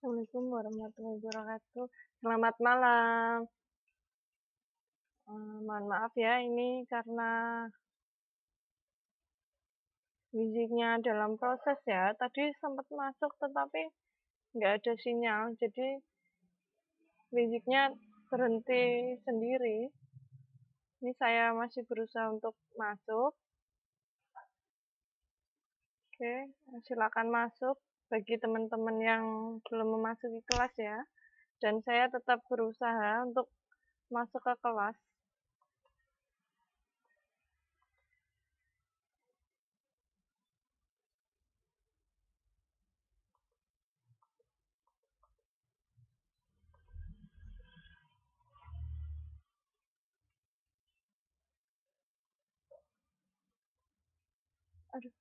Assalamualaikum warahmatullahi wabarakatuh. Selamat malam. Mohon maaf ya, ini karena fisiknya dalam proses ya. Tadi sempat masuk tetapi nggak ada sinyal, jadi fisiknya berhenti sendiri. Ini saya masih berusaha untuk masuk. Oke, silakan masuk bagi teman-teman yang belum memasuki kelas ya. Dan saya tetap berusaha untuk masuk ke kelas. Aduh.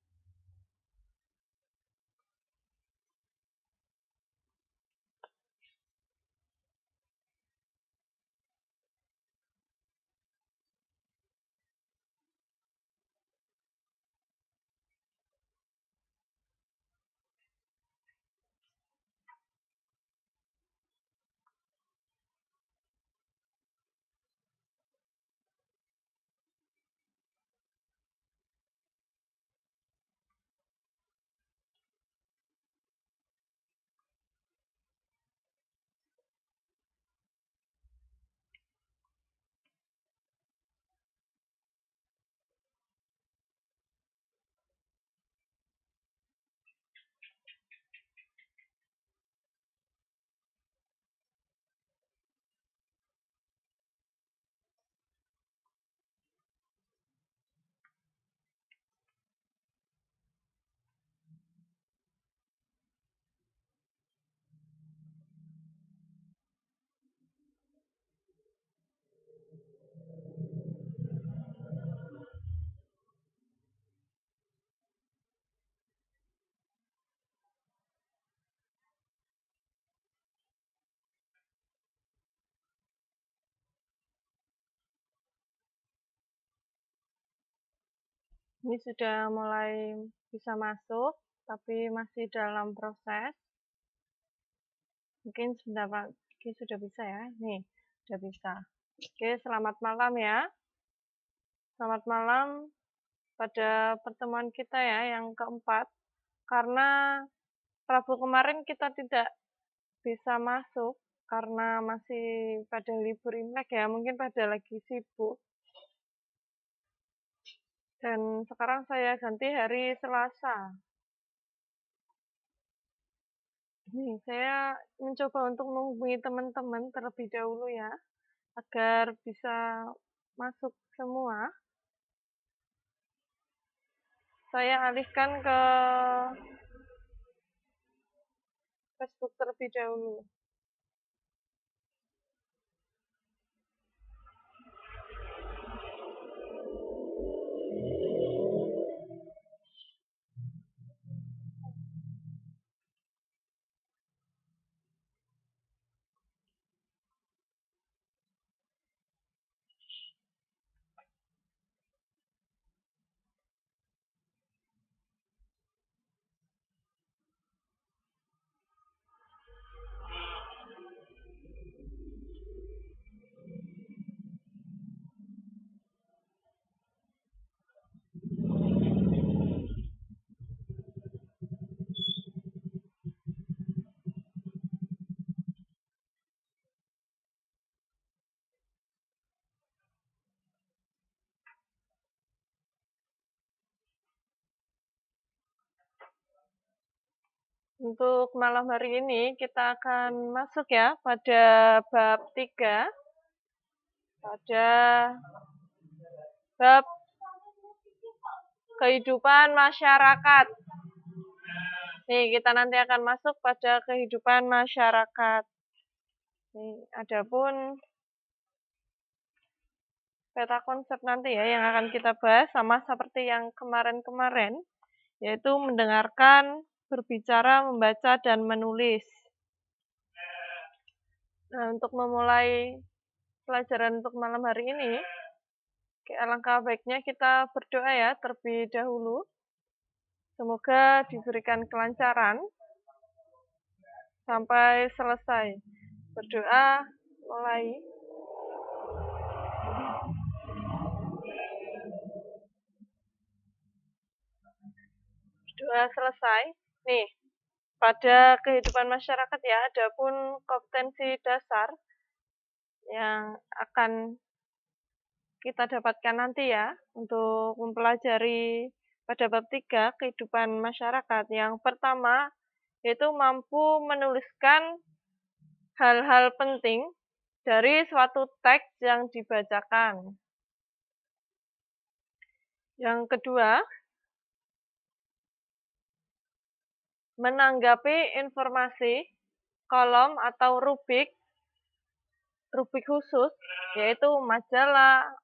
Ini sudah mulai bisa masuk, tapi masih dalam proses. Mungkin sebentar lagi sudah bisa ya. Nih, sudah bisa. Oke, selamat malam ya. Selamat malam pada pertemuan kita ya, yang keempat. Karena Rabu kemarin kita tidak bisa masuk, karena masih pada libur Imlek ya, mungkin pada lagi sibuk. Dan sekarang saya ganti hari Selasa. Nih, saya mencoba untuk menghubungi teman-teman terlebih dahulu ya, agar bisa masuk semua. Saya alihkan ke Facebook terlebih dahulu. Untuk malam hari ini kita akan masuk ya pada bab 3, pada bab kehidupan masyarakat. Nih, kita nanti akan masuk pada kehidupan masyarakat. Nih, adapun peta konsep nanti ya yang akan kita bahas sama seperti yang kemarin-kemarin, yaitu mendengarkan, berbicara, membaca, dan menulis. Nah, untuk memulai pelajaran untuk malam hari ini, alangkah baiknya kita berdoa ya terlebih dahulu. Semoga diberikan kelancaran sampai selesai. Berdoa, mulai. Doa selesai. Nih, pada kehidupan masyarakat ya, adapun kompetensi dasar yang akan kita dapatkan nanti ya, untuk mempelajari pada bab 3, kehidupan masyarakat. Yang pertama, yaitu mampu menuliskan hal-hal penting dari suatu teks yang dibacakan. Yang kedua, menanggapi informasi, kolom atau rubrik khusus, yaitu majalah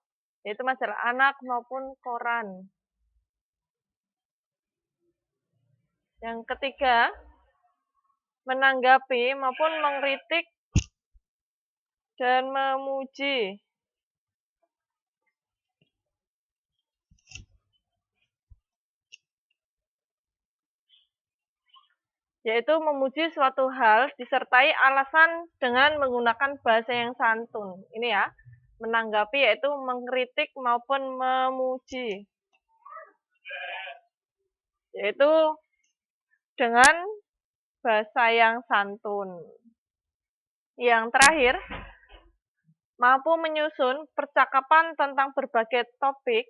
anak maupun koran. Yang ketiga, menanggapi maupun mengkritik dan memuji. Yaitu memuji suatu hal disertai alasan dengan menggunakan bahasa yang santun. Ini ya, menanggapi yaitu mengkritik maupun memuji. Yaitu dengan bahasa yang santun. Yang terakhir, mampu menyusun percakapan tentang berbagai topik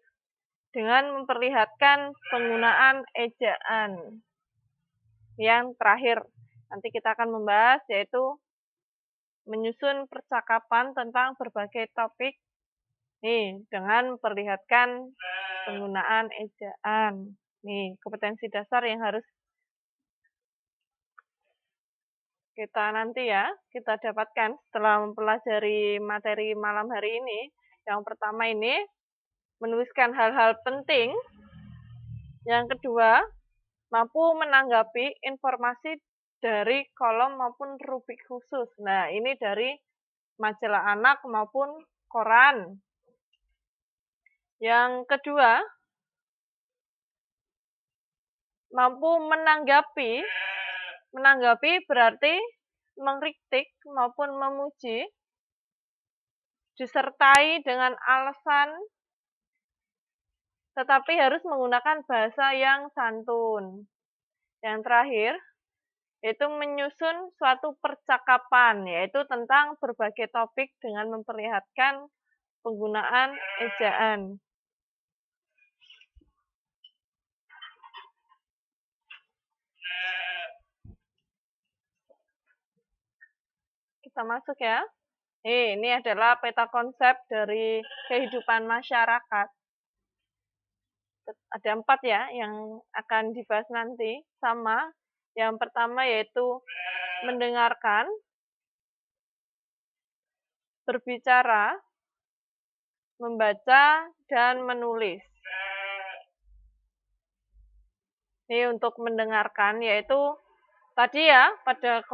dengan memperlihatkan penggunaan ejaan. Yang terakhir, nanti kita akan membahas yaitu menyusun percakapan tentang berbagai topik nih dengan memperlihatkan penggunaan ejaan. Nih, kompetensi dasar yang harus kita nanti ya, kita dapatkan setelah mempelajari materi malam hari ini. Yang pertama ini, menuliskan hal-hal penting. Yang kedua, mampu menanggapi informasi dari kolom maupun rubrik khusus. Nah, ini dari majalah anak maupun koran. Yang kedua, mampu menanggapi berarti mengkritik maupun memuji, disertai dengan alasan, tetapi harus menggunakan bahasa yang santun. Yang terakhir, yaitu menyusun suatu percakapan, yaitu tentang berbagai topik dengan memperlihatkan penggunaan ejaan. Kita masuk ya. Ini adalah peta konsep dari kehidupan masyarakat. Ada 4 ya yang akan dibahas nanti. Sama. Yang pertama yaitu mendengarkan, berbicara, membaca, dan menulis. Ini untuk mendengarkan yaitu tadi ya pada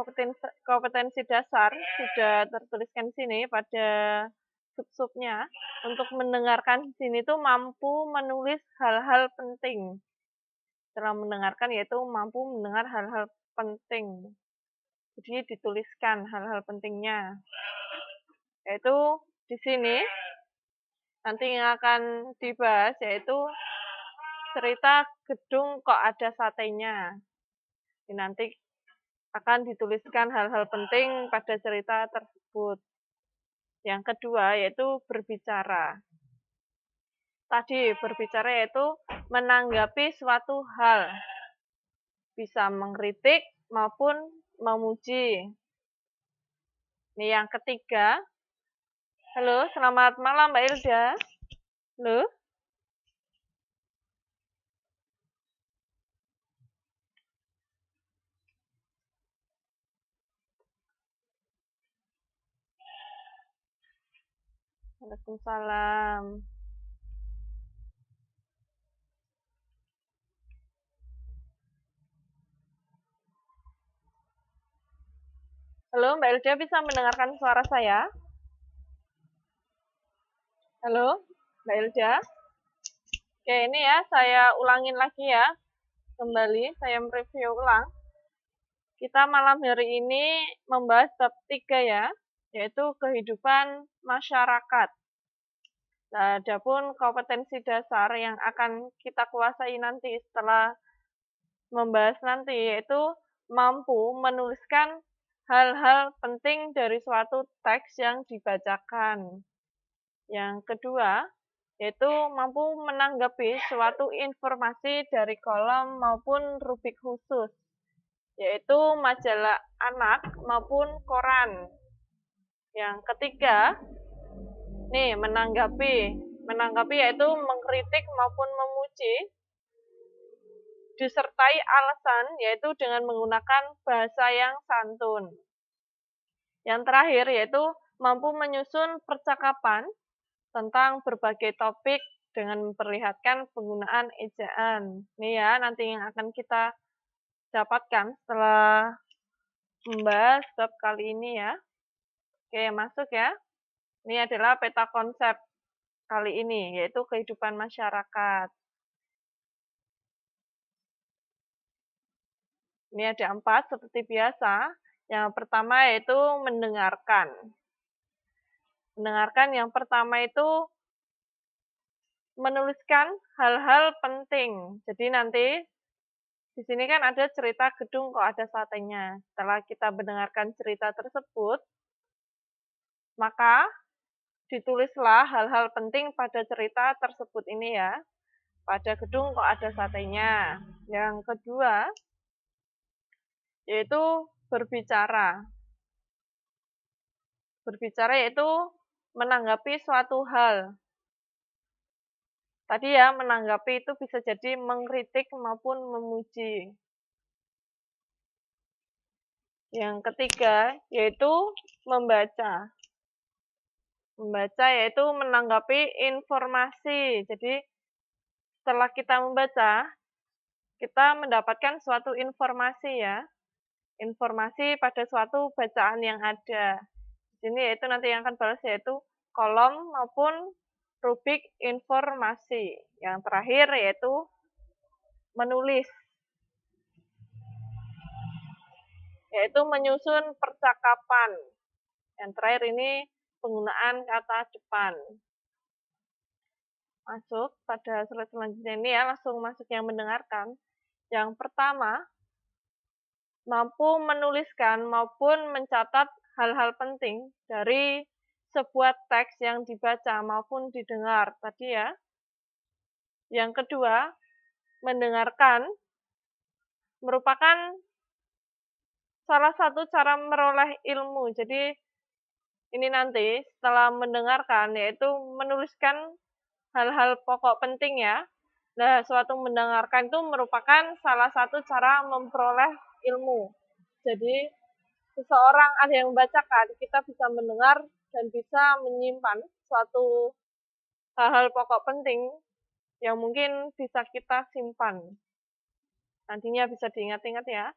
kompetensi dasar sudah tertuliskan di sini pada sub-subnya. Untuk mendengarkan di sini tuh mampu menulis hal-hal penting. Setelah mendengarkan yaitu mampu mendengar hal-hal penting. Jadi dituliskan hal-hal pentingnya. Yaitu di sini nanti yang akan dibahas yaitu cerita gedung kok ada satenya. Ini nanti akan dituliskan hal-hal penting pada cerita tersebut. Yang kedua yaitu berbicara. Tadi berbicara yaitu menanggapi suatu hal. Bisa mengkritik maupun memuji. Ini yang ketiga. Halo, selamat malam Mbak Ilda. Halo. Waalaikumsalam. Halo, Mbak Elja bisa mendengarkan suara saya? Halo, Mbak Elja. Oke, ini ya, saya ulangin lagi ya. Kembali, saya mereview ulang. Kita malam hari ini membahas bab 3 ya, yaitu kehidupan masyarakat. Nah, adapun kompetensi dasar yang akan kita kuasai nanti setelah membahas nanti, yaitu mampu menuliskan hal-hal penting dari suatu teks yang dibacakan. Yang kedua, yaitu mampu menanggapi suatu informasi dari kolom maupun rubrik khusus, yaitu majalah anak maupun koran. Yang ketiga, nih menanggapi yaitu mengkritik maupun memuji, disertai alasan yaitu dengan menggunakan bahasa yang santun. Yang terakhir yaitu mampu menyusun percakapan tentang berbagai topik dengan memperlihatkan penggunaan ejaan. Ini ya nanti yang akan kita dapatkan setelah membahas bab kali ini ya. Oke, masuk ya. Ini adalah peta konsep kali ini, yaitu kehidupan masyarakat. Ini ada 4 seperti biasa. Yang pertama yaitu mendengarkan. Mendengarkan yang pertama itu menuliskan hal-hal penting. Jadi nanti di sini kan ada cerita gedung kok ada satenya. Setelah kita mendengarkan cerita tersebut, maka ditulislah hal-hal penting pada cerita tersebut ini ya. Pada gedung kok ada satenya. Yang kedua, yaitu berbicara. Berbicara yaitu menanggapi suatu hal. Tadi ya, menanggapi itu bisa jadi mengkritik maupun memuji. Yang ketiga, yaitu membaca. Membaca yaitu menanggapi informasi. Jadi, setelah kita membaca, kita mendapatkan suatu informasi ya. Informasi pada suatu bacaan yang ada. Di sini yaitu nanti yang akan balas yaitu kolom maupun rubrik informasi. Yang terakhir yaitu menulis. Yaitu menyusun percakapan. Yang terakhir ini penggunaan kata depan. Masuk pada slide selanjutnya ini ya, langsung masuk yang mendengarkan. Yang pertama, mampu menuliskan maupun mencatat hal-hal penting dari sebuah teks yang dibaca maupun didengar tadi ya. Yang kedua, mendengarkan merupakan salah satu cara meroleh ilmu. Jadi ini nanti setelah mendengarkan yaitu menuliskan hal-hal pokok penting ya. Nah, suatu mendengarkan itu merupakan salah satu cara memperoleh ilmu. Jadi seseorang ada yang membacakan, kita bisa mendengar dan bisa menyimpan suatu hal-hal pokok penting yang mungkin bisa kita simpan. Nantinya bisa diingat-ingat ya.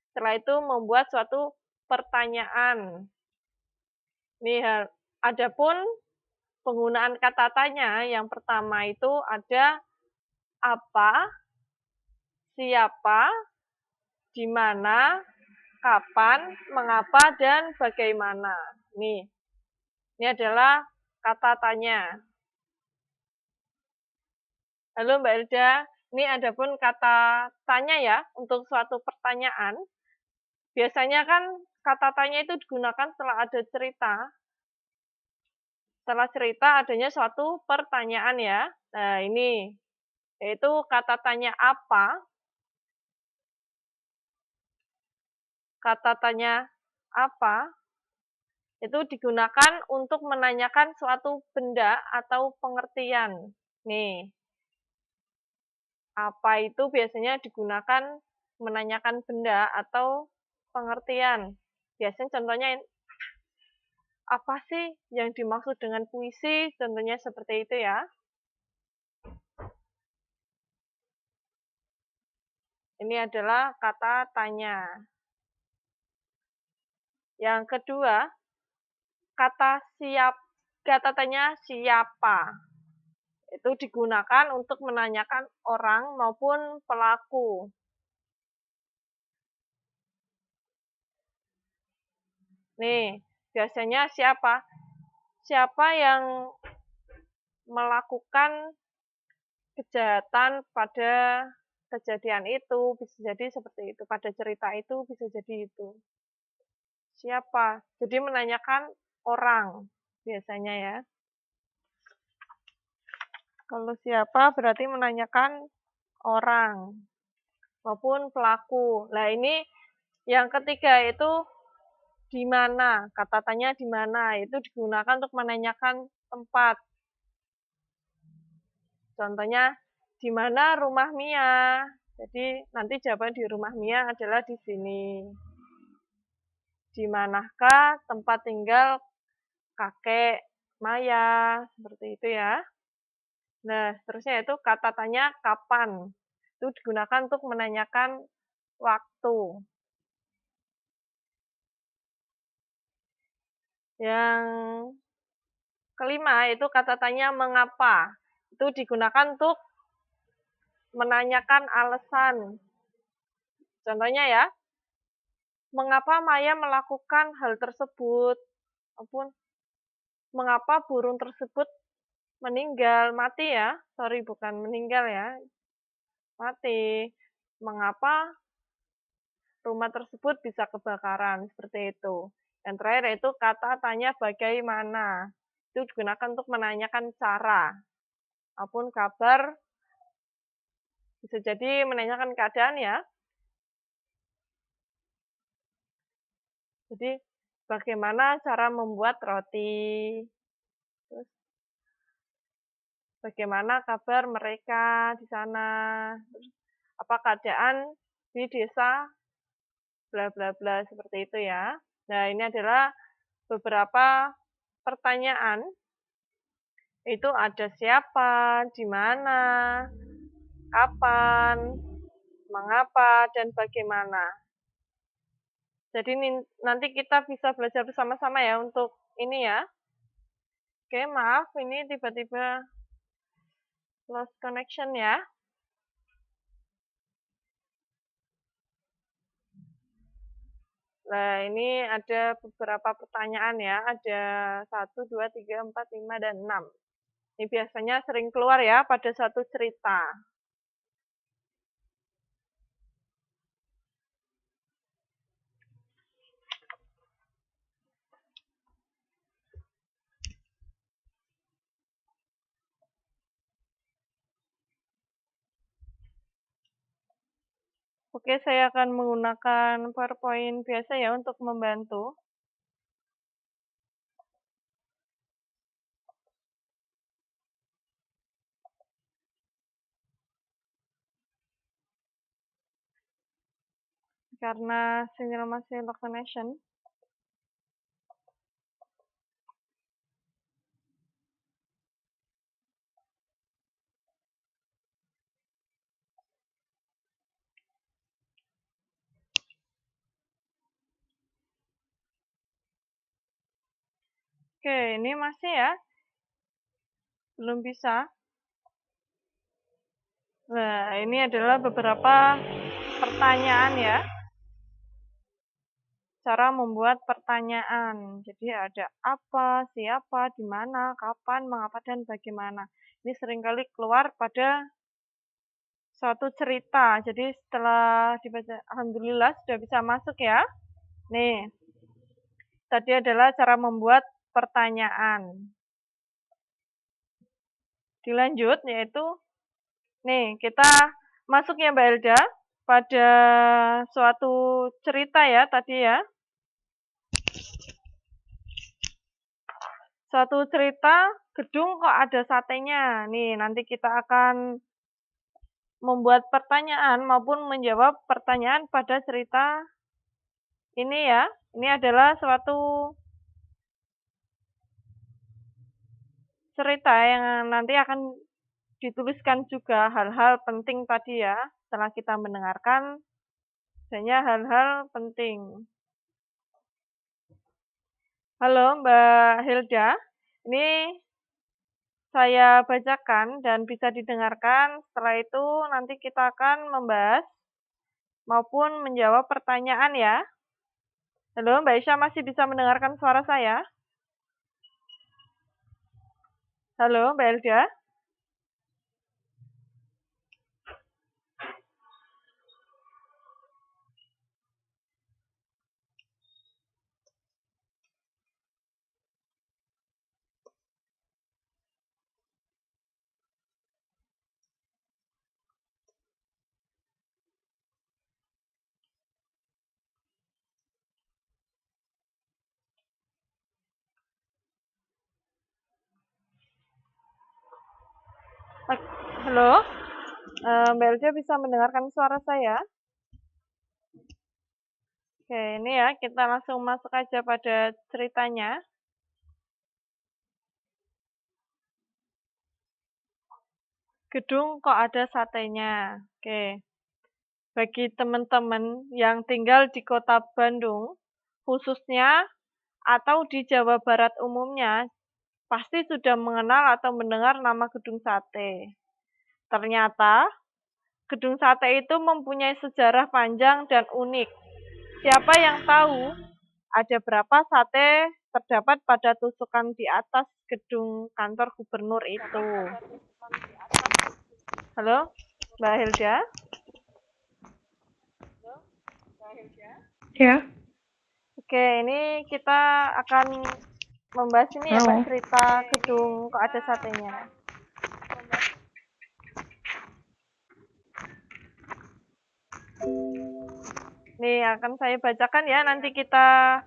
Setelah itu membuat suatu pertanyaan. Nih, adapun penggunaan kata tanya yang pertama itu ada apa, siapa, di mana, kapan, mengapa, dan bagaimana. Nih, ini adalah kata tanya. Halo Mbak Elda, ini adapun kata tanya ya untuk suatu pertanyaan. Biasanya kan kata tanya itu digunakan setelah ada cerita. Setelah cerita adanya suatu pertanyaan ya. Nah ini, yaitu kata tanya apa. Kata tanya apa itu digunakan untuk menanyakan suatu benda atau pengertian. Nih, apa itu biasanya digunakan menanyakan benda atau pengertian. Biasanya contohnya apa sih yang dimaksud dengan puisi? Tentunya seperti itu ya. Ini adalah kata tanya. Yang kedua, kata tanya siapa. Itu digunakan untuk menanyakan orang maupun pelaku. Nih, biasanya siapa? Siapa yang melakukan kejahatan pada kejadian itu, bisa jadi seperti itu. Pada cerita itu bisa jadi itu. Siapa? Jadi menanyakan orang biasanya ya. Kalau siapa berarti menanyakan orang maupun pelaku. Nah, ini yang ketiga itu di mana? Kata tanya di mana? Itu digunakan untuk menanyakan tempat. Contohnya, di mana rumah Mia? Jadi, nanti jawaban di rumah Mia adalah di sini. Di manakah tempat tinggal kakek Maya? Seperti itu ya. Nah, seterusnya itu kata tanya kapan. Itu digunakan untuk menanyakan waktu. Yang kelima itu kata tanya mengapa. Itu digunakan untuk menanyakan alasan. Contohnya ya, mengapa Maya melakukan hal tersebut? Maupun mengapa burung tersebut meninggal, mati ya? Sorry, bukan meninggal ya. Mati. Mengapa rumah tersebut bisa kebakaran? Seperti itu. Yang terakhir yaitu kata tanya bagaimana. Itu digunakan untuk menanyakan cara maupun kabar. Bisa jadi menanyakan keadaan ya. Jadi bagaimana cara membuat roti? Terus bagaimana kabar mereka di sana? Terus, apa keadaan di desa? Bla bla bla seperti itu ya. Nah, ini adalah beberapa pertanyaan. Itu ada siapa, di mana, kapan, mengapa, dan bagaimana. Jadi nanti kita bisa belajar bersama-sama ya untuk ini ya. Oke, maaf ini tiba-tiba lost connection ya. Nah, ini ada beberapa pertanyaan ya. Ada 1, 2, 3, 4, 5, dan 6. Ini biasanya sering keluar ya pada satu cerita. Oke, saya akan menggunakan PowerPoint biasa ya untuk membantu. Karena sinyal masih low connection. Oke, ini masih ya. Belum bisa. Nah, ini adalah beberapa pertanyaan ya. Cara membuat pertanyaan. Jadi ada apa, siapa, di mana, kapan, mengapa, dan bagaimana. Ini seringkali keluar pada suatu cerita. Jadi setelah dibaca, alhamdulillah sudah bisa masuk ya. Nih, tadi adalah cara membuat pertanyaan. Dilanjut yaitu, nih kita masuk ya Mbak Elda pada suatu cerita ya tadi ya. Suatu cerita gedung kok ada satenya. Nih, nanti kita akan membuat pertanyaan maupun menjawab pertanyaan pada cerita ini ya. Ini adalah suatu cerita yang nanti akan dituliskan juga hal-hal penting tadi ya, setelah kita mendengarkan, hanya hal-hal penting. Halo Mbak Hilda, ini saya bacakan dan bisa didengarkan. Setelah itu nanti kita akan membahas maupun menjawab pertanyaan ya. Halo Mbak Isya, masih bisa mendengarkan suara saya? Halo Mbak Hilda? Halo, Mbak Elja bisa mendengarkan suara saya? Oke, ini ya, kita langsung masuk aja pada ceritanya. Gedung kok ada satenya? Oke, bagi teman-teman yang tinggal di kota Bandung, khususnya atau di Jawa Barat umumnya, pasti sudah mengenal atau mendengar nama Gedung Sate. Ternyata, Gedung Sate itu mempunyai sejarah panjang dan unik. Siapa yang tahu ada berapa sate terdapat pada tusukan di atas gedung kantor gubernur itu? Halo, Mbak Hilda? Ya. Oke, ini kita akan membahas ini ya, Mbak, cerita gedung kok ada satenya. Nih, akan saya bacakan ya, nanti kita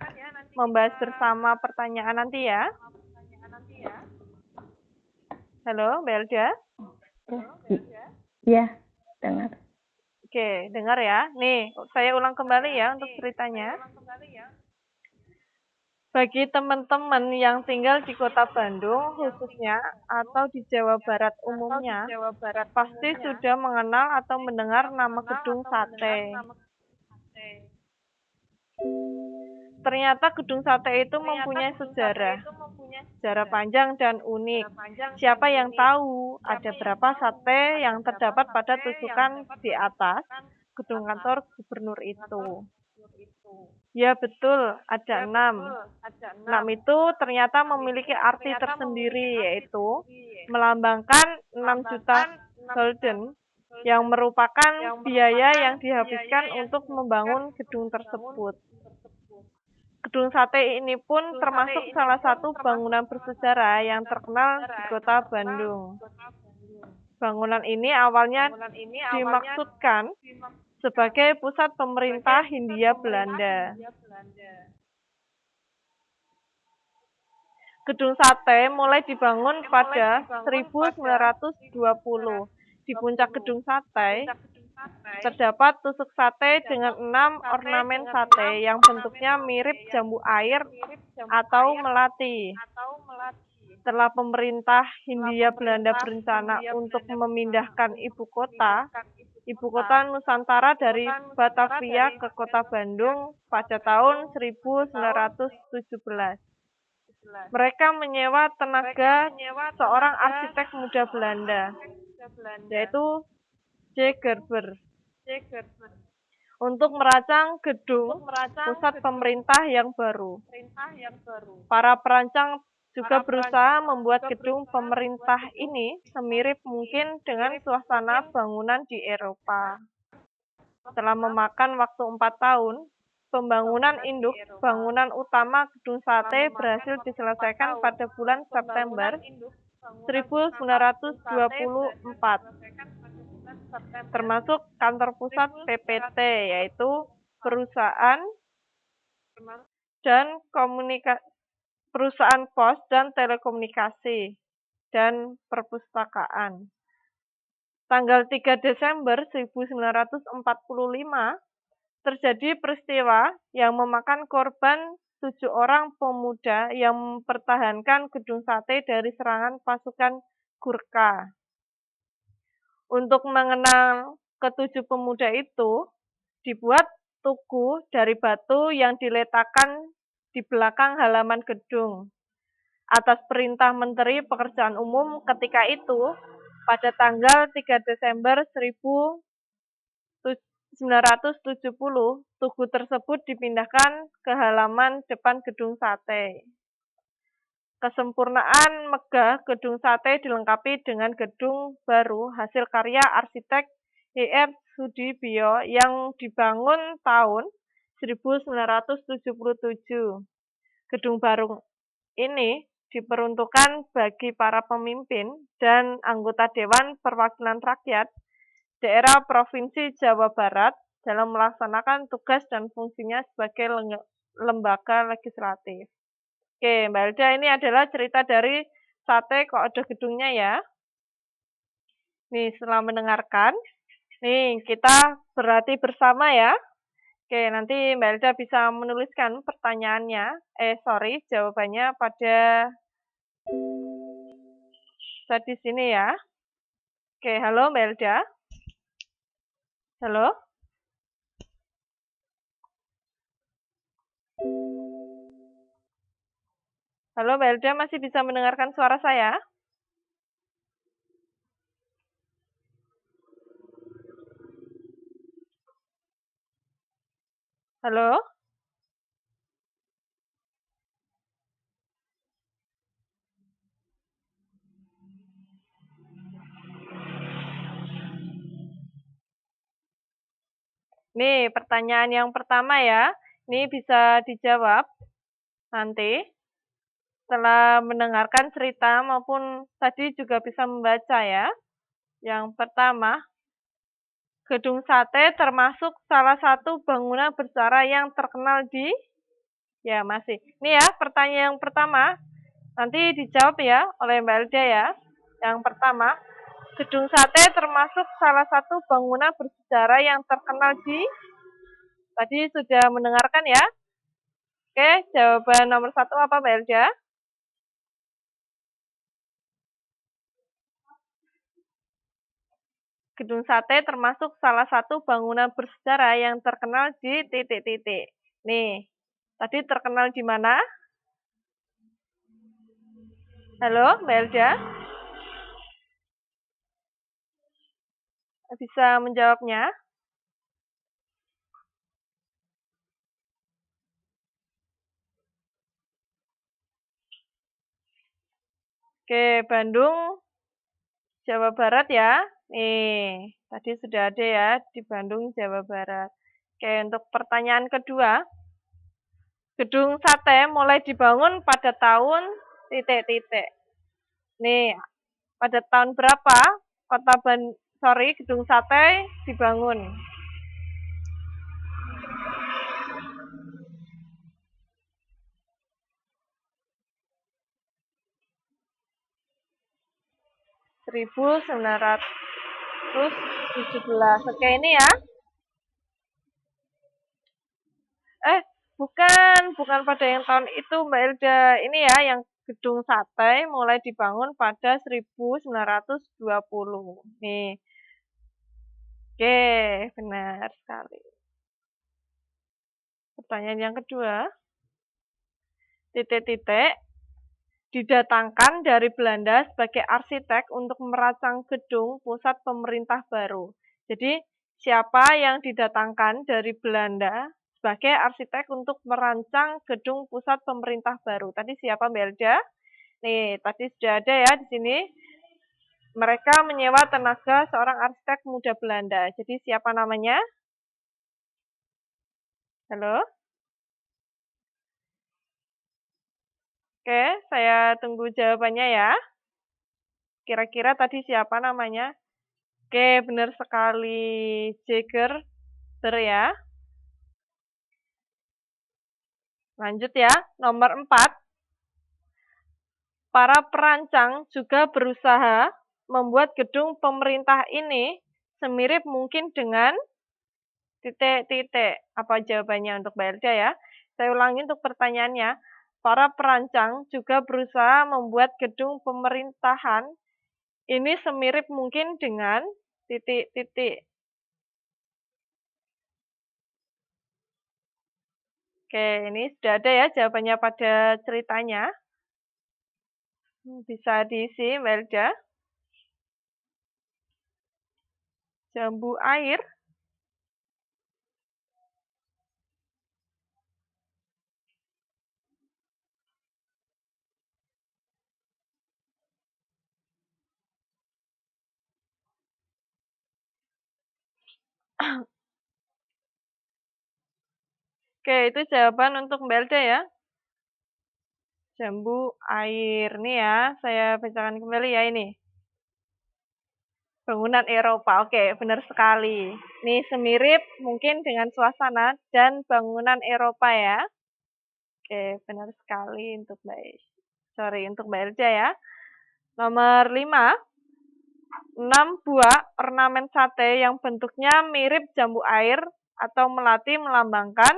membahas bersama pertanyaan nanti ya. Halo, Mbak Elda? Iya, dengar. Oke, dengar ya. Nih, saya ulang kembali ya untuk ceritanya. Bagi teman-teman yang tinggal di kota Bandung khususnya atau di Jawa Barat umumnya, pasti sudah mengenal atau mendengar nama Gedung Sate. Ternyata Gedung Sate itu mempunyai sejarah panjang dan unik. Siapa yang tahu ada berapa sate yang terdapat pada tusukan di atas gedung kantor gubernur itu? Ya betul, ada 6. 6 itu ternyata memiliki arti tersendiri, yaitu melambangkan 6 juta gulden yang merupakan biaya yang dihabiskan untuk membangun gedung tersebut. Gedung Sate ini pun termasuk salah satu bangunan bersejarah yang terkenal di kota Bandung. Bangunan ini awalnya dimaksudkan sebagai pusat pemerintah Hindia Belanda. Gedung Sate mulai dibangun pada 1920. Di puncak Gedung Sate terdapat tusuk sate dengan 6 ornamen sate yang bentuknya mirip jambu air atau melati. Setelah pemerintah Hindia Belanda berencana untuk memindahkan ibu kota Nusantara dari Batavia ke kota Bandung pada tahun 1917. Mereka menyewa tenaga seorang arsitek muda Belanda, yaitu J. Gerber, untuk merancang gedung pusat pemerintah yang baru. Para perancang juga berusaha membuat gedung pemerintah ini semirip mungkin dengan suasana bangunan di Eropa. Setelah memakan waktu 4 tahun, pembangunan induk bangunan utama Gedung Sate berhasil diselesaikan pada bulan September 1924. Termasuk kantor pusat PPT, yaitu perusahaan pos dan telekomunikasi dan perpustakaan. Tanggal 3 Desember 1945 terjadi peristiwa yang memakan korban 7 orang pemuda yang mempertahankan gedung sate dari serangan pasukan Gurkha. Untuk mengenal ketujuh pemuda itu, dibuat tugu dari batu yang diletakkan di belakang halaman gedung. Atas perintah Menteri Pekerjaan Umum ketika itu, pada tanggal 3 Desember 1970, tugu tersebut dipindahkan ke halaman depan gedung sate. Kesempurnaan megah gedung sate dilengkapi dengan gedung baru hasil karya arsitek Y.R. Sudibyo yang dibangun tahun 1977. Gedung baru ini diperuntukkan bagi para pemimpin dan anggota Dewan Perwakilan Rakyat daerah Provinsi Jawa Barat dalam melaksanakan tugas dan fungsinya sebagai lembaga legislatif. Oke, Mbak Elda, ini adalah cerita dari sate kok ada gedungnya ya. Nih, setelah mendengarkan, nih kita berarti bersama ya. Oke, nanti Mbak Elda bisa menuliskan pertanyaannya, jawabannya pada di sini ya. Oke, halo Mbak Elda. Halo? Halo Mbak Elda, masih bisa mendengarkan suara saya? Halo? Nih, pertanyaan yang pertama ya. Ini bisa dijawab nanti setelah mendengarkan cerita maupun tadi juga bisa membaca ya. Yang pertama, gedung sate termasuk salah satu bangunan bersejarah yang terkenal di... Ya, masih. Ini ya, pertanyaan yang pertama. Nanti dijawab ya oleh Mbak Elda ya. Yang pertama, gedung sate termasuk salah satu bangunan bersejarah yang terkenal di... Tadi sudah mendengarkan ya. Oke, jawaban nomor 1 apa Mbak Elda? Gedung sate termasuk salah satu bangunan bersejarah yang terkenal di titik-titik. Nih, tadi terkenal di mana? Halo, Mbak Elda? Bisa menjawabnya? Oke, Bandung, Jawa Barat ya. Nih, tadi sudah ada ya di Bandung, Jawa Barat. Oke, untuk pertanyaan kedua. Gedung sate mulai dibangun pada tahun titik-titik. Nih, pada tahun berapa gedung sate dibangun? (1917). Oke, ini ya. Bukan pada yang tahun itu Mbak Elda. Ini ya yang gedung sate mulai dibangun pada 1920. Nih. Oke, benar sekali. Pertanyaan yang kedua. Titik-titik didatangkan dari Belanda sebagai arsitek untuk merancang gedung pusat pemerintah baru. Jadi, siapa yang didatangkan dari Belanda sebagai arsitek untuk merancang gedung pusat pemerintah baru? Tadi siapa, Mbak Elda? Nih, tadi sudah ada ya di sini. Mereka menyewa tenaga seorang arsitek muda Belanda. Jadi, siapa namanya? Halo? Oke, saya tunggu jawabannya ya. Kira-kira tadi siapa namanya? Oke, benar sekali. Jaeger ya. Lanjut ya, nomor 4. Para perancang juga berusaha membuat gedung pemerintah ini semirip mungkin dengan titik-titik. Apa jawabannya untuk Mbak Elda ya? Saya ulangi untuk pertanyaannya. Para perancang juga berusaha membuat gedung pemerintahan ini semirip mungkin dengan titik-titik. Oke, ini sudah ada ya jawabannya pada ceritanya. Bisa diisi, Mbak Elda. Jambu air. Oke, itu jawaban untuk Mbak Elda ya. Jambu air. Nih ya, saya bacakan kembali ya ini. Bangunan Eropa. Oke, benar sekali. Ini semirip mungkin dengan suasana dan bangunan Eropa ya. Oke, benar sekali untuk untuk Mbak Elda ya. Nomor 5. 6 buah ornamen sate yang bentuknya mirip jambu air atau melati melambangkan.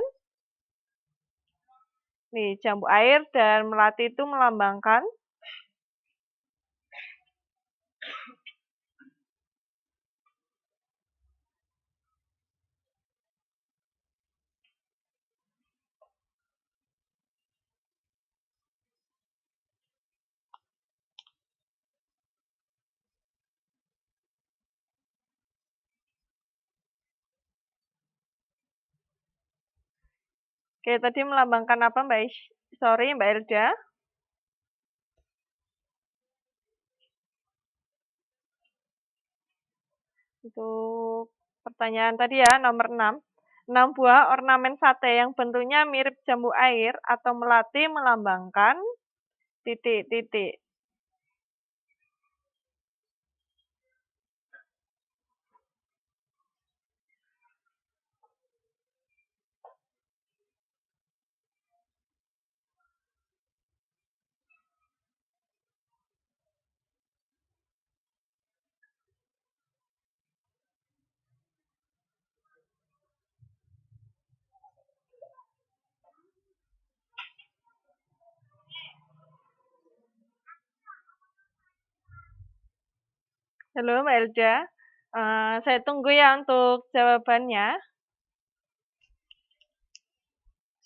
Nih, jambu air dan melati itu melambangkan. Oke, tadi melambangkan apa Mbak Elda? Untuk pertanyaan tadi ya, nomor 6. 6 buah ornamen sate yang bentuknya mirip jambu air atau melati melambangkan titik-titik. Halo Mbak Elda, saya tunggu ya untuk jawabannya.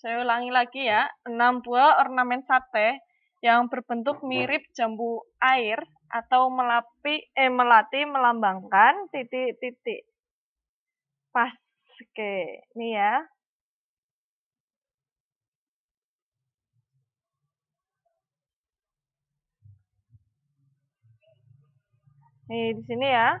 Saya ulangi lagi ya, 6 buah ornamen sate yang berbentuk mirip jambu air atau melati melambangkan titik-titik. Pas, oke, ini ya. Nih di sini ya.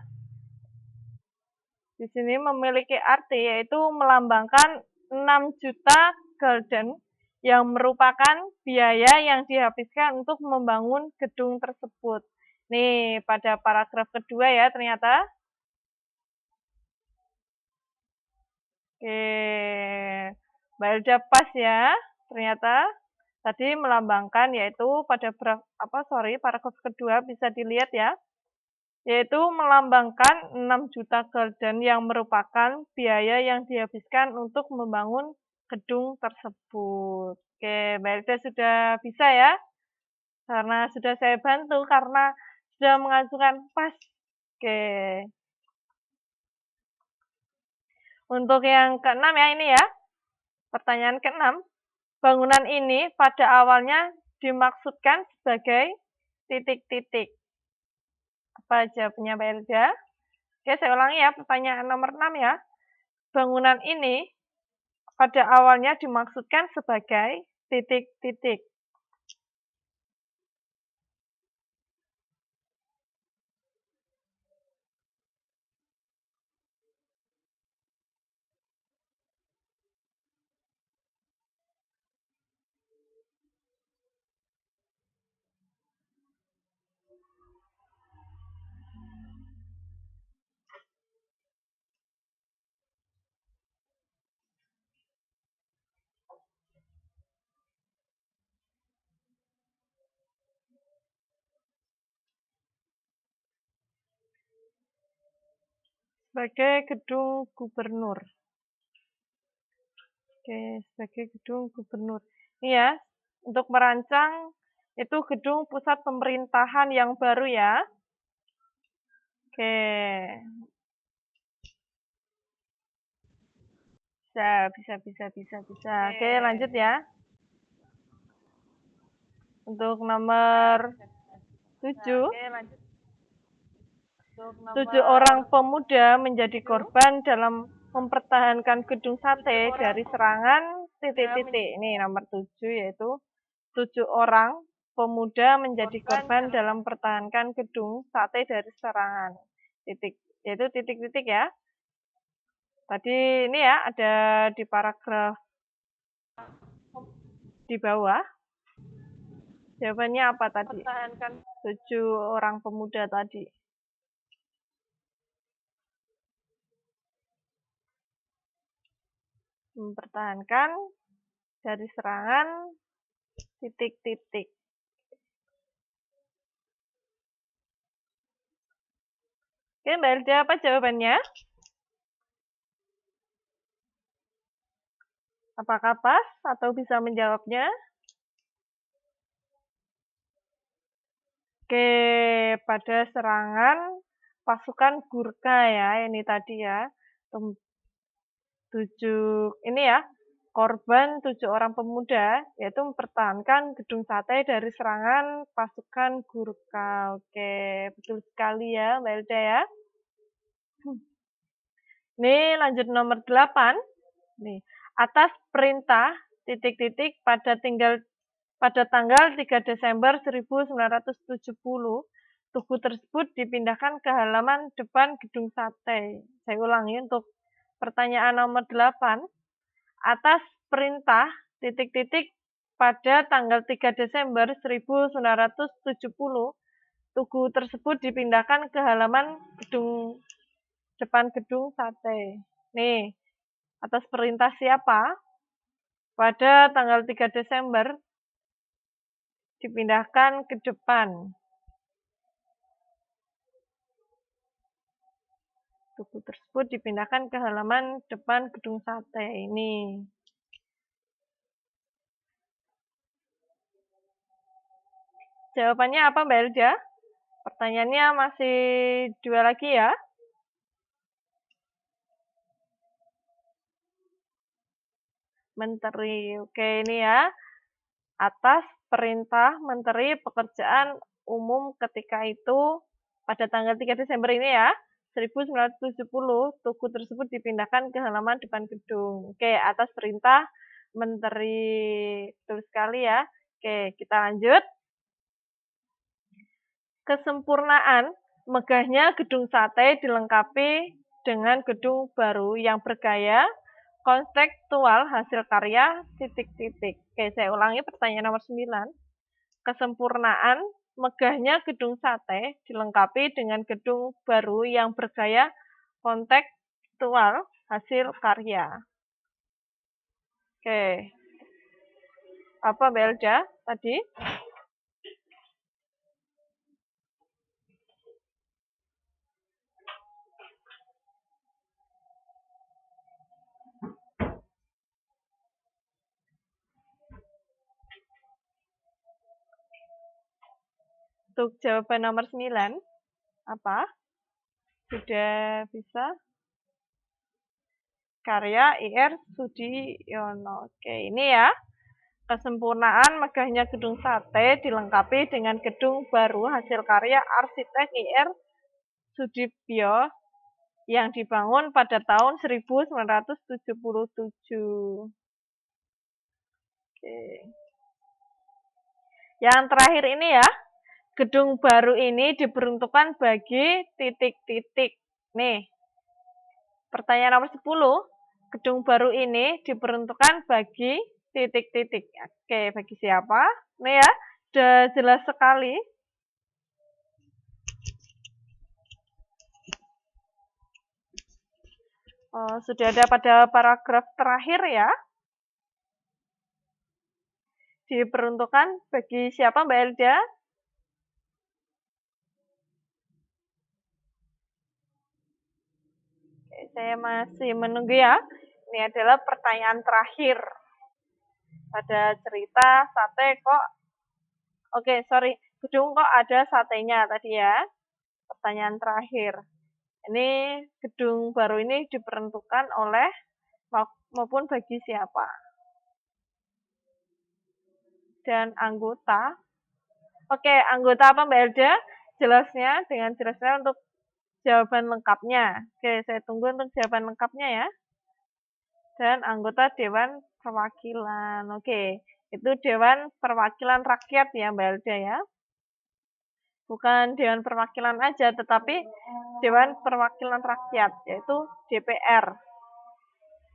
Di sini memiliki arti yaitu melambangkan 6 juta gulden yang merupakan biaya yang dihabiskan untuk membangun gedung tersebut. Nih, pada paragraf kedua ya ternyata. Oke, Mbak Elda pas ya, ternyata. Tadi melambangkan yaitu pada paragraf kedua bisa dilihat ya. Yaitu melambangkan 6 juta gulden yang merupakan biaya yang dihabiskan untuk membangun gedung tersebut. Oke, Mbak Elda sudah bisa ya? Karena sudah saya bantu, karena sudah mengajukan pas. Oke. Untuk yang keenam ya ini ya. Pertanyaan keenam. Bangunan ini pada awalnya dimaksudkan sebagai titik-titik. Apa jawabannya Mbak Elda? Oke, saya ulangi ya pertanyaan nomor 6 ya. Bangunan ini pada awalnya dimaksudkan sebagai titik-titik. Sebagai gedung gubernur. Oke, sebagai gedung gubernur. Ini ya, untuk merancang itu gedung pusat pemerintahan yang baru ya. Oke. Bisa. Oke, lanjut ya. Untuk nomor 7. 7 orang pemuda menjadi korban dalam mempertahankan gedung sate dari serangan titik-titik. Ini nomor 7 yaitu 7 orang pemuda menjadi korban dalam mempertahankan gedung sate dari serangan titik. Yaitu titik-titik ya. Tadi ini ya ada di paragraf di bawah. Jawabannya apa tadi? 7 orang pemuda tadi. Mempertahankan dari serangan titik-titik. Oke, Mbak Elda, apa jawabannya? Apakah pas atau bisa menjawabnya? Oke, pada serangan pasukan Gurkha ya, ini tadi ya. 7 ini ya, korban 7 orang pemuda, yaitu mempertahankan gedung sate dari serangan pasukan Gurkha. Oke, betul sekali ya, Mbak Elda ya. Ini lanjut nomor 8. Nih, atas perintah titik-titik pada tanggal 3 Desember 1970, tugu tersebut dipindahkan ke halaman depan gedung sate. Saya ulangi untuk pertanyaan nomor 8. Atas perintah titik-titik pada tanggal 3 Desember 1970, tugu tersebut dipindahkan ke halaman depan gedung sate. Nih, atas perintah siapa? Pada tanggal 3 Desember dipindahkan ke depan. Tugu tersebut dipindahkan ke halaman depan gedung sate ini. Jawabannya apa, Mbak Elda? Pertanyaannya masih 2 lagi ya. Menteri. Oke, ini ya. Atas perintah Menteri Pekerjaan Umum ketika itu pada tanggal 3 Desember ini ya, 1970, tugu tersebut dipindahkan ke halaman depan gedung. Oke, atas perintah Menteri. Betul sekali ya. Oke, kita lanjut. Kesempurnaan megahnya gedung sate dilengkapi dengan gedung baru yang bergaya konseptual hasil karya titik-titik. Oke, saya ulangi pertanyaan nomor 9. Kesempurnaan megahnya gedung sate dilengkapi dengan gedung baru yang bergaya konseptual hasil karya. Oke. Apa, Belda tadi? Untuk jawaban nomor 9, apa? Sudah bisa? Karya Ir Sudiono. Oke, ini ya. Kesempurnaan megahnya gedung sate dilengkapi dengan gedung baru hasil karya arsitek Ir Sudibyo yang dibangun pada tahun 1977. Oke. Yang terakhir ini ya. Gedung baru ini diperuntukkan bagi titik-titik. Nih, pertanyaan nomor 10. Gedung baru ini diperuntukkan bagi titik-titik. Oke, bagi siapa? Nih ya, sudah jelas sekali. Sudah ada pada paragraf terakhir ya. Diperuntukkan bagi siapa, Mbak Elda? Saya masih menunggu ya. Ini adalah pertanyaan terakhir pada cerita sate kok. Oke, sorry. Gedung kok ada satenya tadi ya. Pertanyaan terakhir. Ini gedung baru ini diperuntukkan oleh maupun bagi siapa? Dan anggota. Oke, anggota apa Mbak Elda? Jelasnya dengan jelasnya untuk jawaban lengkapnya. Oke, saya tunggu untuk jawaban lengkapnya ya. Dan anggota Dewan Perwakilan. Oke, itu Dewan Perwakilan Rakyat ya Mbak Elda ya. Bukan Dewan Perwakilan aja, tetapi Dewan Perwakilan Rakyat, yaitu DPR.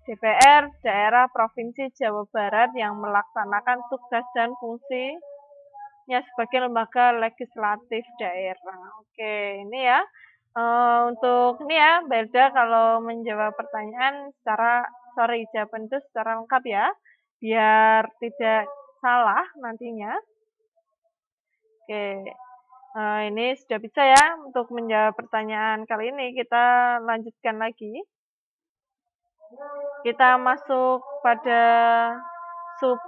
DPR daerah Provinsi Jawa Barat yang melaksanakan tugas dan fungsinya sebagai lembaga legislatif daerah. Oke, ini ya. Untuk ini ya, Belda kalau menjawab pertanyaan jawaban itu secara lengkap ya, biar tidak salah nantinya. Oke, ini sudah bisa ya untuk menjawab pertanyaan kali ini. Kita lanjutkan lagi. Kita masuk pada sub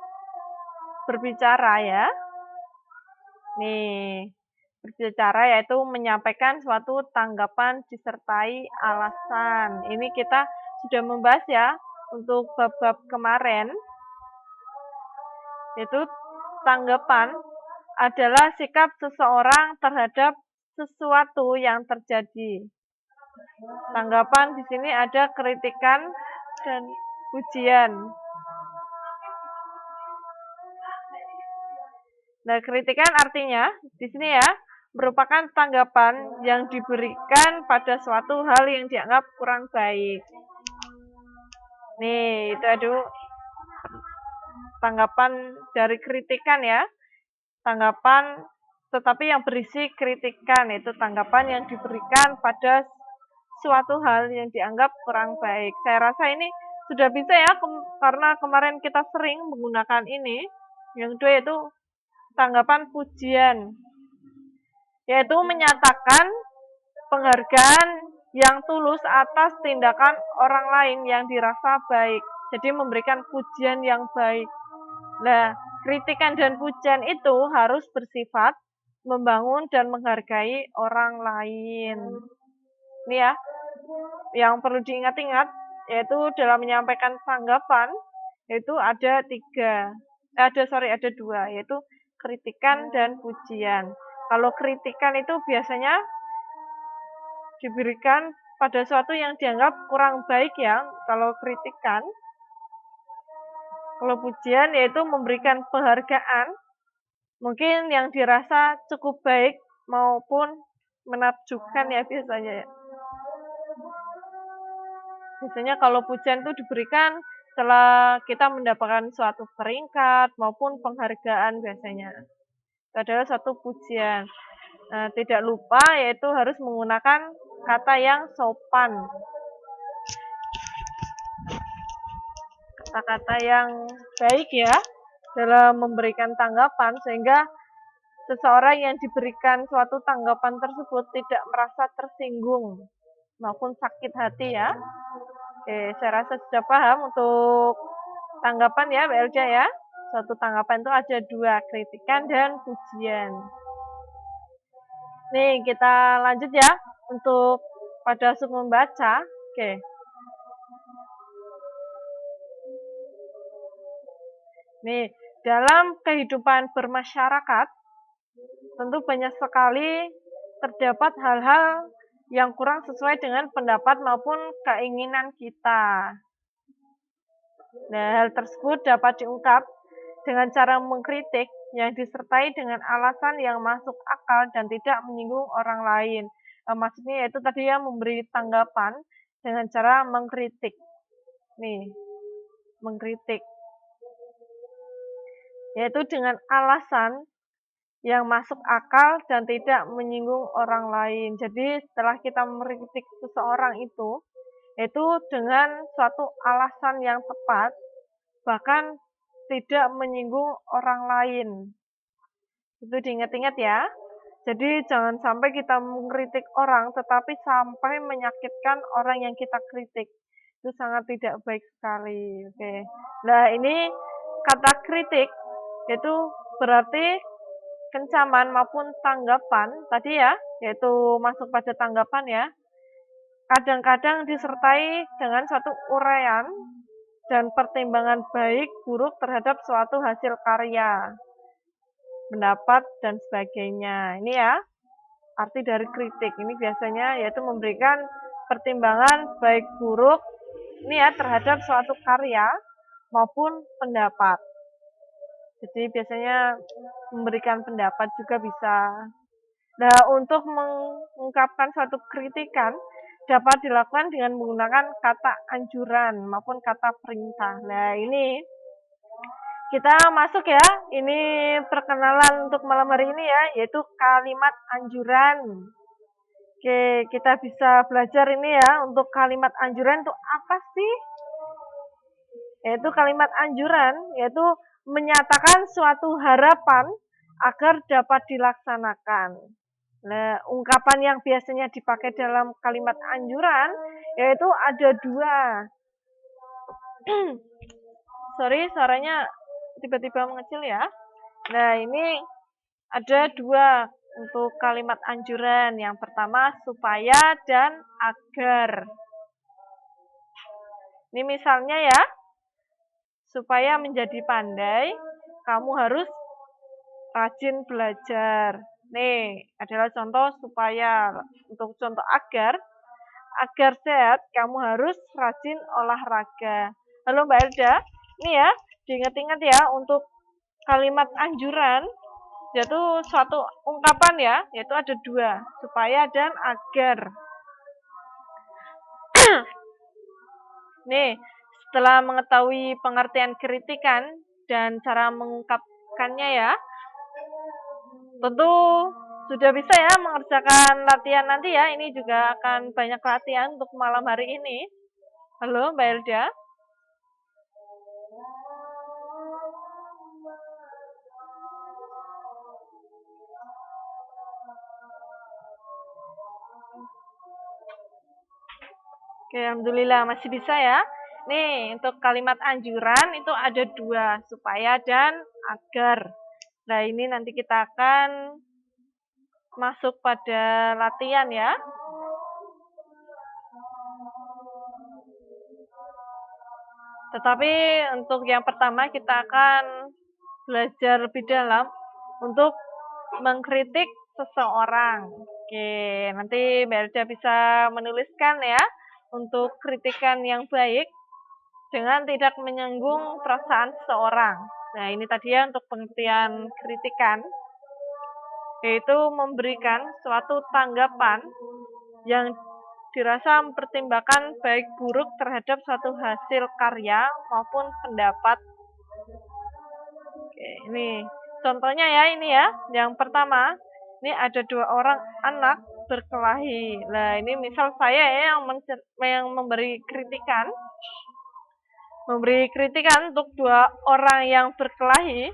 berbicara ya. Nih, berbicara yaitu menyampaikan suatu tanggapan disertai alasan. Ini kita sudah membahas ya untuk bab-bab kemarin. Yaitu tanggapan adalah sikap seseorang terhadap sesuatu yang terjadi. Tanggapan di sini ada kritikan dan pujian. Nah, kritikan artinya di sini ya merupakan tanggapan yang diberikan pada suatu hal yang dianggap kurang baik. Nih, itu ada tanggapan dari kritikan ya. Tanggapan tetapi yang berisi kritikan itu tanggapan yang diberikan pada suatu hal yang dianggap kurang baik. Saya rasa ini sudah bisa ya karena kemarin kita sering menggunakan ini. Yang kedua yaitu tanggapan pujian, yaitu menyatakan penghargaan yang tulus atas tindakan orang lain yang dirasa baik. Jadi memberikan pujian yang baik. Nah, kritikan dan pujian itu harus bersifat membangun dan menghargai orang lain. Ini ya, yang perlu diingat-ingat, yaitu dalam menyampaikan tanggapan, yaitu ada dua, yaitu kritikan dan pujian. Kalau kritikan itu biasanya diberikan pada suatu yang dianggap kurang baik ya, kalau kritikan. Kalau pujian yaitu memberikan penghargaan, mungkin yang dirasa cukup baik maupun menakjubkan ya biasanya. Biasanya kalau pujian itu diberikan setelah kita mendapatkan suatu peringkat maupun penghargaan biasanya. Itu adalah satu pujian. Nah, tidak lupa yaitu harus menggunakan kata yang sopan. Kata-kata yang baik ya dalam memberikan tanggapan sehingga seseorang yang diberikan suatu tanggapan tersebut tidak merasa tersinggung maupun sakit hati ya. Oke, saya rasa sudah paham untuk tanggapan ya Mbak Elja ya. Suatu tanggapan itu ada dua, kritikan dan pujian. Nih, kita lanjut ya untuk pada sub membaca. Oke. Nih, dalam kehidupan bermasyarakat, tentu banyak sekali terdapat hal-hal yang kurang sesuai dengan pendapat maupun keinginan kita. Nah, hal tersebut dapat diungkap dengan cara mengkritik yang disertai dengan alasan yang masuk akal dan tidak menyinggung orang lain. Maksudnya yaitu tadi ya memberi tanggapan dengan cara mengkritik. Nih, mengkritik. Yaitu dengan alasan yang masuk akal dan tidak menyinggung orang lain. Jadi setelah kita mengkritik seseorang itu dengan suatu alasan yang tepat, bahkan tidak menyinggung orang lain. Itu diingat-ingat ya. Jadi jangan sampai kita mengkritik orang tetapi sampai menyakitkan orang yang kita kritik. itu sangat tidak baik sekali. Oke. Nah, ini kata kritik yaitu berarti kencaman maupun tanggapan tadi ya, yaitu masuk pada tanggapan ya. Kadang-kadang disertai dengan suatu uraian dan pertimbangan baik buruk terhadap suatu hasil karya, pendapat dan sebagainya. Ini ya, arti dari kritik. Ini biasanya yaitu memberikan pertimbangan baik buruk ini ya terhadap suatu karya maupun pendapat. Jadi biasanya memberikan pendapat juga bisa. Nah, untuk mengungkapkan suatu kritikan dapat dilakukan dengan menggunakan kata anjuran maupun kata perintah. Nah, ini kita masuk ya. Ini perkenalan untuk malam hari ini ya, yaitu kalimat anjuran. Oke, kita bisa belajar ini ya, untuk kalimat anjuran itu apa sih? Yaitu kalimat anjuran, yaitu menyatakan suatu harapan agar dapat dilaksanakan. Nah, ungkapan yang biasanya dipakai dalam kalimat anjuran yaitu ada dua. Sorry, suaranya tiba-tiba mengecil ya. Nah, ini ada dua untuk kalimat anjuran. Yang pertama, supaya dan agar. Ini misalnya ya, supaya menjadi pandai, kamu harus rajin belajar. Nih, adalah contoh supaya. Untuk contoh agar sehat, kamu harus rajin olahraga. Halo Mbak Elda, ini ya, diingat-ingat ya, untuk kalimat anjuran, yaitu suatu ungkapan ya, yaitu ada dua, supaya dan agar. Nih, setelah mengetahui pengertian kritikan dan cara mengungkapkannya ya, tentu sudah bisa ya mengerjakan latihan nanti ya. Ini juga akan banyak latihan untuk malam hari ini. Halo Mbak Elda. Oke, alhamdulillah masih bisa ya. Nih, untuk kalimat anjuran itu ada dua, supaya dan agar. Nah, ini nanti kita akan masuk pada latihan ya. Tetapi untuk yang pertama kita akan belajar lebih dalam untuk mengkritik seseorang. Oke, nanti Mbak Elda bisa menuliskan ya untuk kritikan yang baik dengan tidak menyinggung perasaan seseorang. Nah, ini tadi ya untuk pengertian kritikan, yaitu memberikan suatu tanggapan yang dirasa mempertimbangkan baik buruk terhadap suatu hasil karya maupun pendapat. Oke, ini contohnya ya, ini ya. Yang pertama, ini ada dua orang anak berkelahi. Nah, ini misal saya ya yang memberi kritikan untuk dua orang yang berkelahi,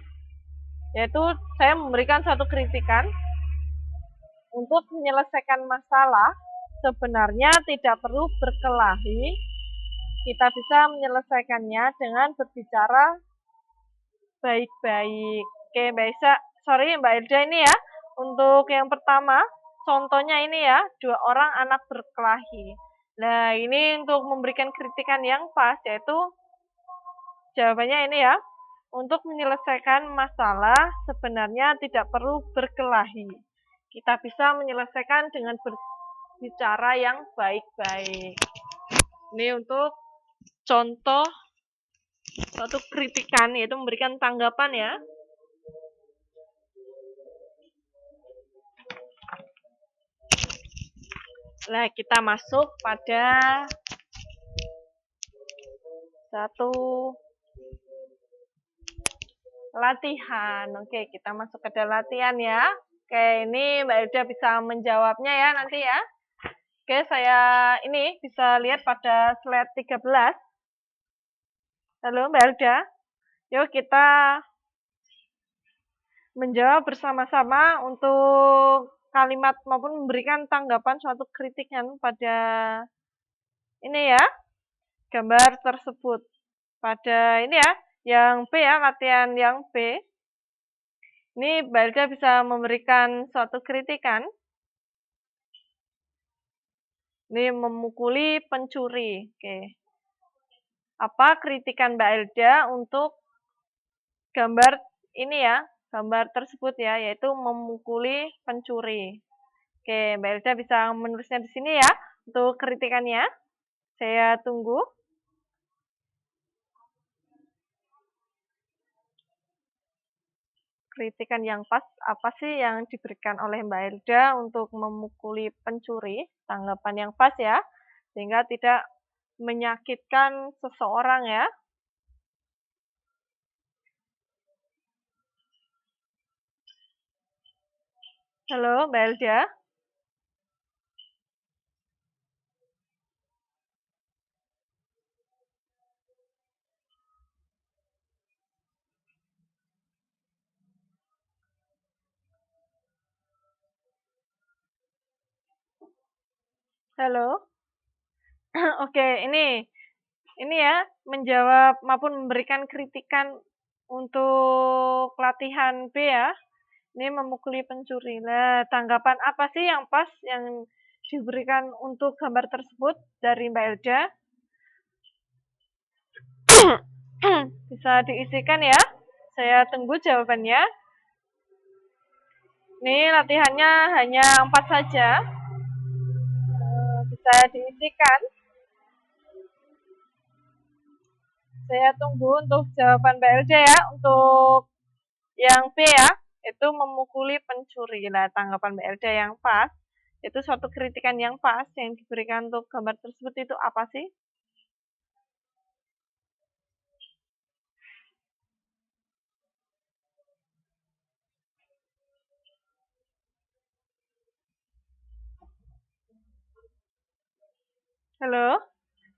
yaitu saya memberikan satu kritikan untuk menyelesaikan masalah. Sebenarnya tidak perlu berkelahi, kita bisa menyelesaikannya dengan berbicara baik-baik. Oke, Mbak Elda ini ya. Untuk yang pertama, contohnya ini ya, dua orang anak berkelahi. Nah, ini untuk memberikan kritikan yang pas, yaitu jawabannya ini ya. Untuk menyelesaikan masalah, sebenarnya tidak perlu berkelahi. Kita bisa menyelesaikan dengan berbicara yang baik-baik. Ini untuk contoh suatu kritikan, yaitu memberikan tanggapan ya. Nah, kita masuk pada satu latihan. Oke, kita masuk ke latihan ya. Oke, ini Mbak Elda bisa menjawabnya ya nanti ya. Oke, saya ini bisa lihat pada slide 13. Halo Mbak Elda. Yuk kita menjawab bersama-sama untuk kalimat maupun memberikan tanggapan suatu kritikan pada ini ya. gambar tersebut. Pada ini ya, yang B ya, latihan yang B. Ini Mbak Elda bisa memberikan suatu kritikan. Ini memukuli pencuri. Oke. Apa kritikan Mbak Elda untuk gambar ini ya, gambar tersebut ya, yaitu memukuli pencuri. Oke, Mbak Elda bisa menulisnya di sini ya, untuk kritikannya. Saya tunggu. Kritikan yang pas apa sih yang diberikan oleh Mbak Elda untuk memukuli pencuri? Tanggapan yang pas ya, sehingga tidak menyakitkan seseorang ya. Halo, Mbak Elda. Halo. Oke, ini ya, menjawab maupun memberikan kritikan untuk latihan B ya. Ini memukuli pencuri. Nah, tanggapan apa sih yang pas yang diberikan untuk gambar tersebut dari Mbak Elda? Bisa diisikan ya. Saya tunggu jawabannya. Ini latihannya hanya 4 saja. Bisa diisikan. Saya tunggu untuk jawaban Mbak Elda ya. Untuk yang B ya, itu memukuli pencuri. Nah, tanggapan Mbak Elda yang pas, itu suatu kritikan yang pas yang diberikan untuk gambar tersebut itu apa sih? Halo?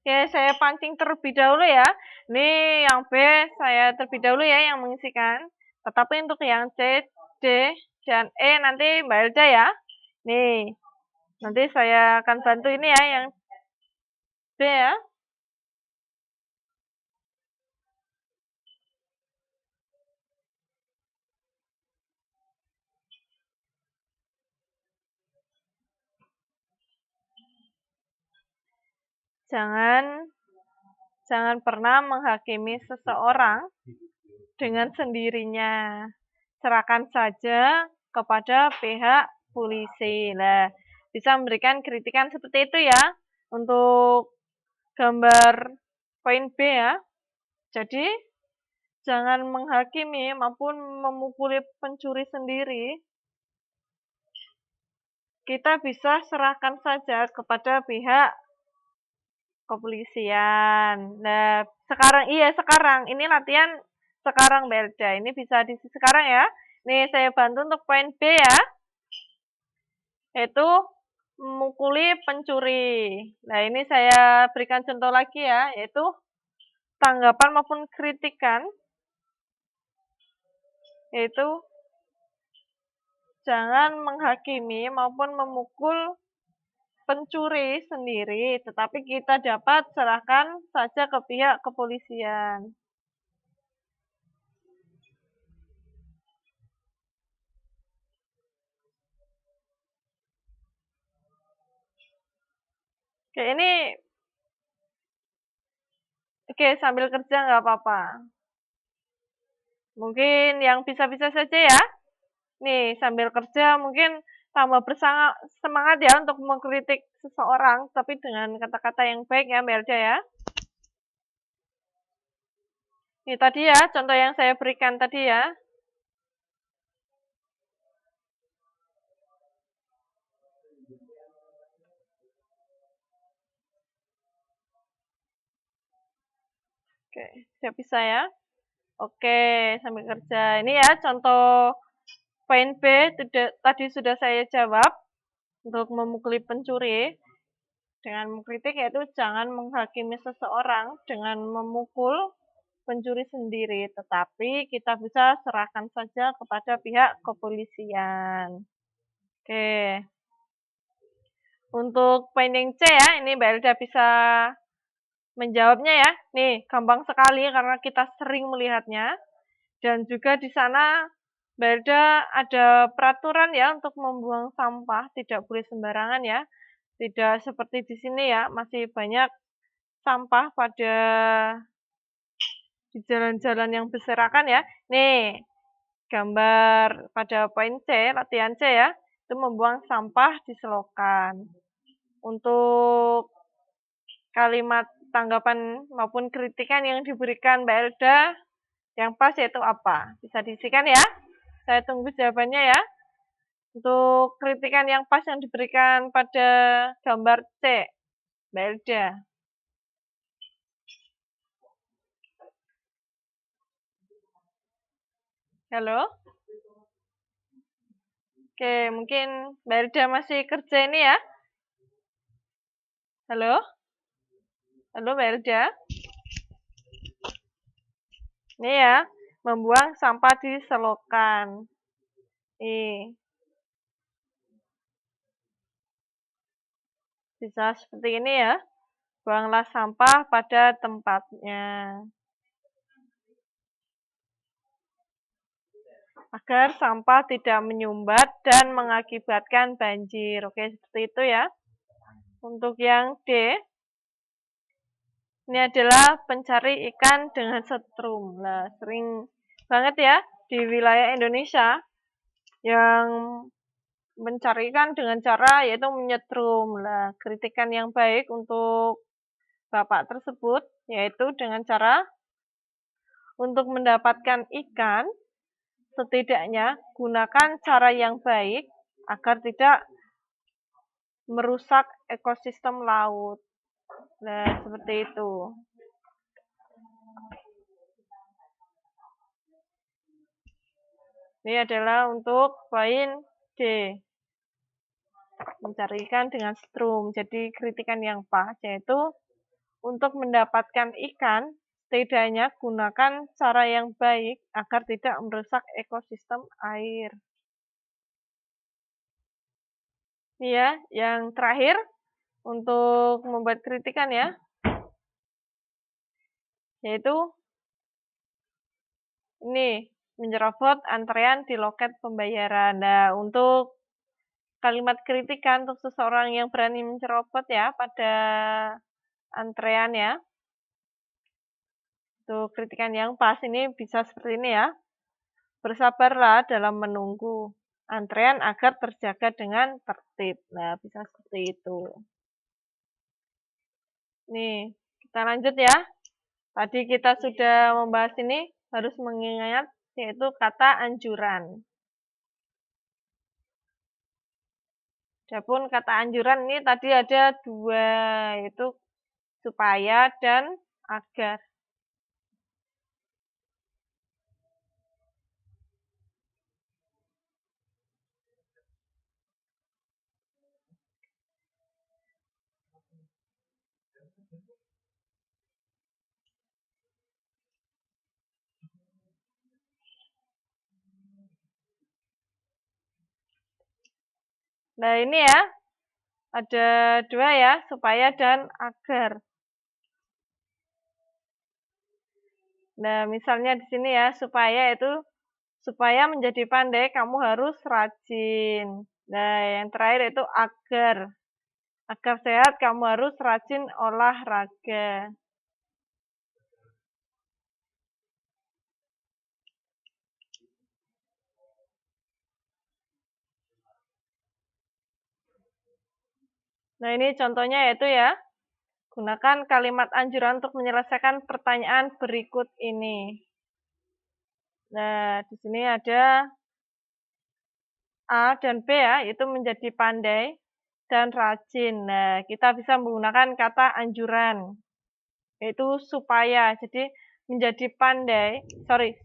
Oke, saya pancing terlebih dahulu ya. Ini yang B saya terlebih dahulu ya yang mengisikan. Tetapi untuk yang C, D, dan E nanti Mbak Elda ya. Nih, nanti saya akan bantu ini ya yang B ya. Jangan pernah menghakimi seseorang dengan sendirinya. Serahkan saja kepada pihak polisi. Nah, bisa memberikan kritikan seperti itu ya untuk gambar poin B ya. Jadi, jangan menghakimi maupun memukuli pencuri sendiri. Kita bisa serahkan saja kepada pihak kepolisian. Nah, sekarang. Ini latihan sekarang, Belda. Ini bisa di sekarang ya. Nih, saya bantu untuk poin B ya. Yaitu memukuli pencuri. Nah, ini saya berikan contoh lagi ya, yaitu tanggapan maupun kritikan. Yaitu jangan menghakimi maupun memukul pencuri sendiri, tetapi kita dapat serahkan saja ke pihak kepolisian. Oke, sambil kerja nggak apa-apa. Mungkin yang bisa-bisa saja ya. Nih, sambil kerja mungkin tambah semangat ya untuk mengkritik seseorang, tapi dengan kata-kata yang baik ya, Mbak Elda ya. Ini tadi ya, contoh yang saya berikan tadi ya. Oke, siap bisa ya. Oke, sambil kerja. Ini ya contoh poin B tadi sudah saya jawab untuk memukuli pencuri dengan mengkritik, yaitu jangan menghakimi seseorang dengan memukul pencuri sendiri, tetapi kita bisa serahkan saja kepada pihak kepolisian. Oke. Untuk poin yang C ya, ini Mbak Elda bisa menjawabnya ya. Nih, gampang sekali karena kita sering melihatnya. Dan juga di sana Belda ada peraturan ya untuk membuang sampah, tidak boleh sembarangan ya. Tidak seperti di sini ya, masih banyak sampah pada di jalan-jalan yang berserakan ya. Nih, gambar pada poin C, latihan C ya, itu membuang sampah di selokan. Untuk kalimat tanggapan maupun kritikan yang diberikan Mbak Elda yang pas yaitu apa? Bisa diisikan ya. Saya tunggu jawabannya ya. Untuk kritikan yang pas yang diberikan pada gambar C, Mbak Elda. Halo? Oke, mungkin Mbak Elda masih kerja ini ya. Halo? Halo Mbak Elda? Ini ya, membuang sampah di selokan. Nih. Bisa seperti ini ya. Buanglah sampah pada tempatnya. Agar sampah tidak menyumbat dan mengakibatkan banjir. Oke, seperti itu ya. Untuk yang D, ini adalah pencari ikan dengan setrum. Nah, sering banget ya di wilayah Indonesia yang mencari ikan dengan cara yaitu menyetrum. Nah, kritikan yang baik untuk Bapak tersebut yaitu dengan cara untuk mendapatkan ikan, setidaknya gunakan cara yang baik agar tidak merusak ekosistem laut. Nah, seperti itu. Ini adalah untuk poin D. Mencari ikan dengan setrum. Jadi kritikan yang pas yaitu untuk mendapatkan ikan, setidaknya gunakan cara yang baik agar tidak merusak ekosistem air. Ini ya, yang terakhir untuk membuat kritikan ya, yaitu ini, menyerobot antrean di loket pembayaran. Nah, untuk kalimat kritikan untuk seseorang yang berani mencerobot ya pada antrean ya. Untuk kritikan yang pas ini bisa seperti ini ya. Bersabarlah dalam menunggu antrean agar terjaga dengan tertib. Nah, bisa seperti itu. Nih, kita lanjut ya. Tadi kita sudah membahas ini, harus mengingat yaitu kata anjuran. Adapun kata anjuran ini tadi ada dua, yaitu supaya dan agar. Nah, ini ya, ada dua ya, supaya dan agar. Nah, misalnya di sini ya, supaya itu, supaya menjadi pandai kamu harus rajin. Nah, yang terakhir itu agar. Agar sehat kamu harus rajin olahraga. Nah, ini contohnya yaitu ya, gunakan kalimat anjuran untuk menyelesaikan pertanyaan berikut ini. Nah, di sini ada A dan B ya, itu menjadi pandai dan rajin. Nah, kita bisa menggunakan kata anjuran, yaitu supaya. Jadi, menjadi pandai,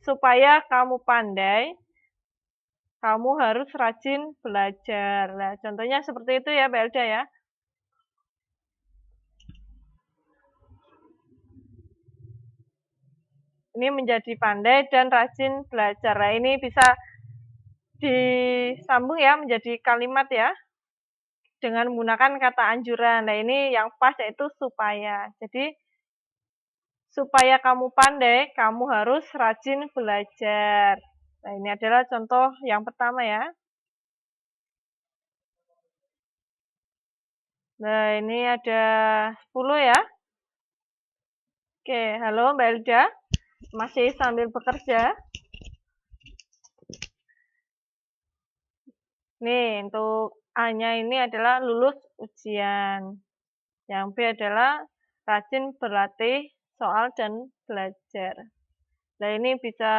supaya kamu pandai, kamu harus rajin belajar. Nah, contohnya seperti itu ya, Mbak Elda ya. Ini menjadi pandai dan rajin belajar. Nah, ini bisa disambung ya menjadi kalimat ya dengan menggunakan kata anjuran. Nah, ini yang pas yaitu supaya. Jadi supaya kamu pandai, kamu harus rajin belajar. Nah, ini adalah contoh yang pertama ya. Nah, ini ada 10 ya. Oke, halo Mbak Elda. Masih sambil bekerja. Nih, untuk A-nya ini adalah lulus ujian. Yang B adalah rajin berlatih soal dan belajar. Nah, ini bisa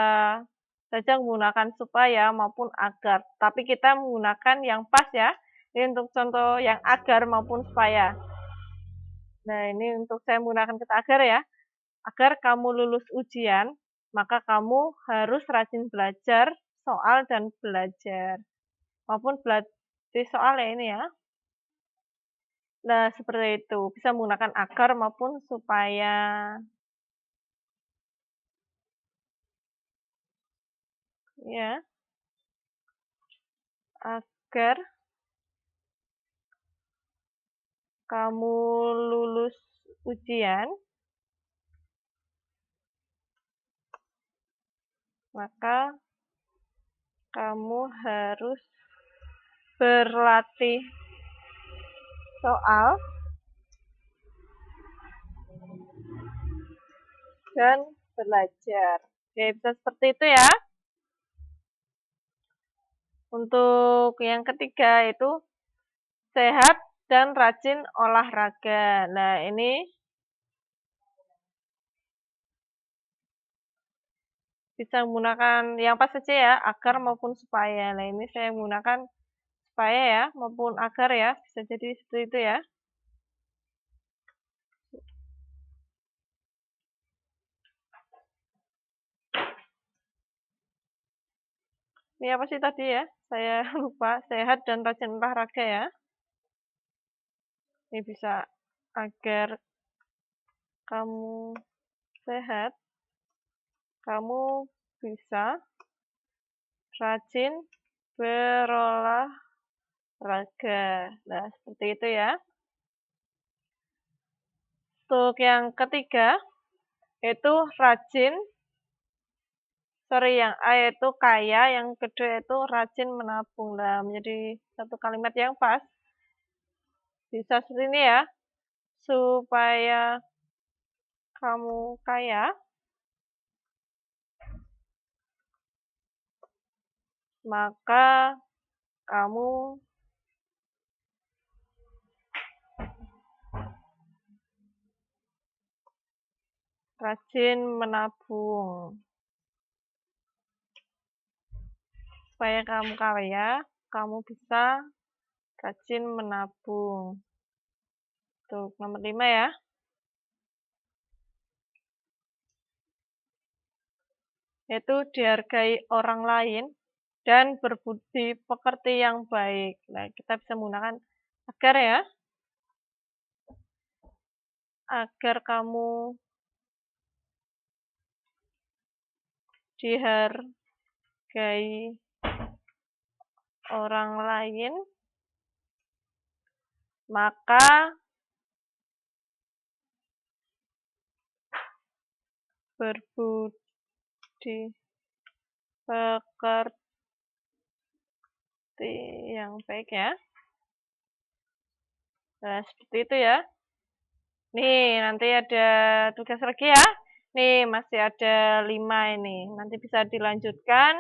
saja menggunakan supaya maupun agar. Tapi kita menggunakan yang pas ya. Ini untuk contoh yang agar maupun supaya. Nah, ini untuk saya menggunakan kata agar ya. Agar kamu lulus ujian, maka kamu harus rajin belajar soal dan belajar. Maupun belajar soal ya ini ya. Nah, seperti itu. Bisa menggunakan agar maupun supaya. Ya, agar kamu lulus ujian, maka kamu harus berlatih soal dan belajar. Oke, bisa seperti itu ya. Untuk yang ketiga itu sehat dan rajin olahraga. Nah, ini bisa menggunakan yang pas saja ya, agar maupun supaya. Nah, ini saya menggunakan supaya ya, maupun agar ya. Bisa jadi seperti itu ya. Ini apa sih tadi ya? Saya lupa. Sehat dan rajin olahraga ya. Ini bisa agar kamu sehat, kamu bisa rajin berolahraga. Nah, seperti itu ya. Untuk yang ketiga, itu rajin. Sorry, yang A itu kaya, yang kedua itu rajin menabung. Nah, menjadi satu kalimat yang pas. Bisa seperti ini ya. Supaya kamu kaya, maka kamu rajin menabung. Supaya kamu kaya, kamu bisa rajin menabung. Untuk nomor 5 ya. Yaitu dihargai orang lain dan berbudi pekerti yang baik. Nah, kita bisa menggunakan agar ya. Agar kamu dihargai orang lain, maka berbudi pekerti yang baik ya. Nah, seperti itu ya. Nih, nanti ada tugas lagi ya. Nih, masih ada 5 ini. Nanti bisa dilanjutkan.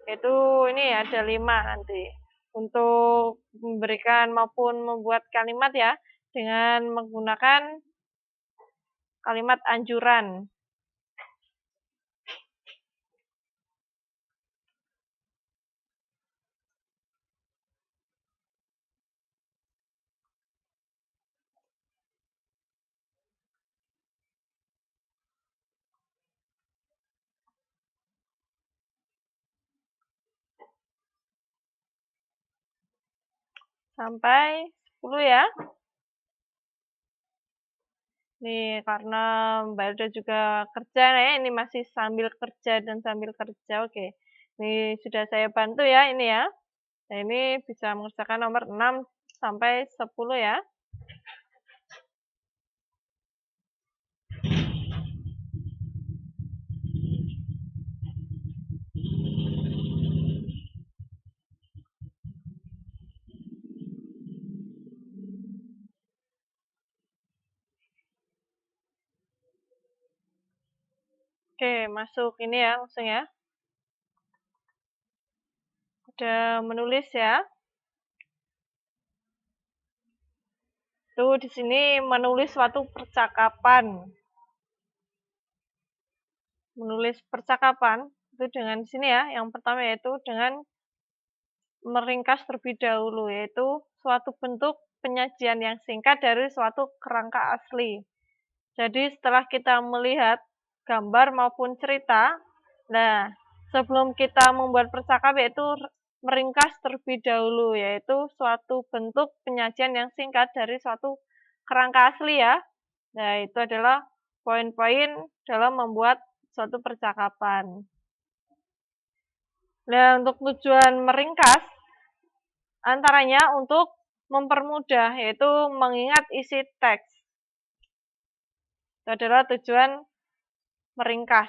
Itu ini ada 5 nanti. Untuk memberikan maupun membuat kalimat ya. Dengan menggunakan kalimat anjuran. Sampai 10 ya. Nih, karena Mbak Elda juga kerja ya, ini masih sambil kerja dan sambil kerja. Oke. Ini sudah saya bantu ya ini ya. Nah, ini bisa mengerjakan nomor 6 sampai 10 ya. Oke, masuk ini ya, langsung ya. Udah menulis ya. Tuh di sini menulis suatu percakapan. Menulis percakapan itu dengan di sini ya. Yang pertama yaitu dengan meringkas terlebih dahulu, yaitu suatu bentuk penyajian yang singkat dari suatu kerangka asli. Jadi setelah kita melihat gambar maupun cerita, nah sebelum kita membuat percakapan yaitu meringkas terlebih dahulu, yaitu suatu bentuk penyajian yang singkat dari suatu kerangka asli ya. Nah itu adalah poin-poin dalam membuat suatu percakapan. Nah untuk tujuan meringkas, antaranya untuk mempermudah, yaitu mengingat isi teks. Itu adalah tujuan meringkas.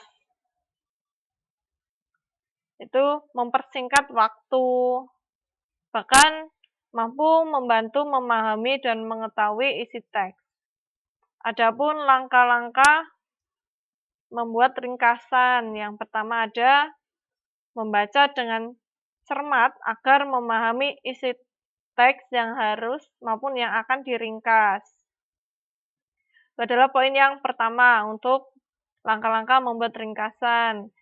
Itu mempersingkat waktu, bahkan mampu membantu memahami dan mengetahui isi teks. Adapun langkah-langkah membuat ringkasan, yang pertama ada membaca dengan cermat agar memahami isi teks yang harus maupun yang akan diringkas. Itu adalah poin yang pertama untuk langkah-langkah membuat ringkasan.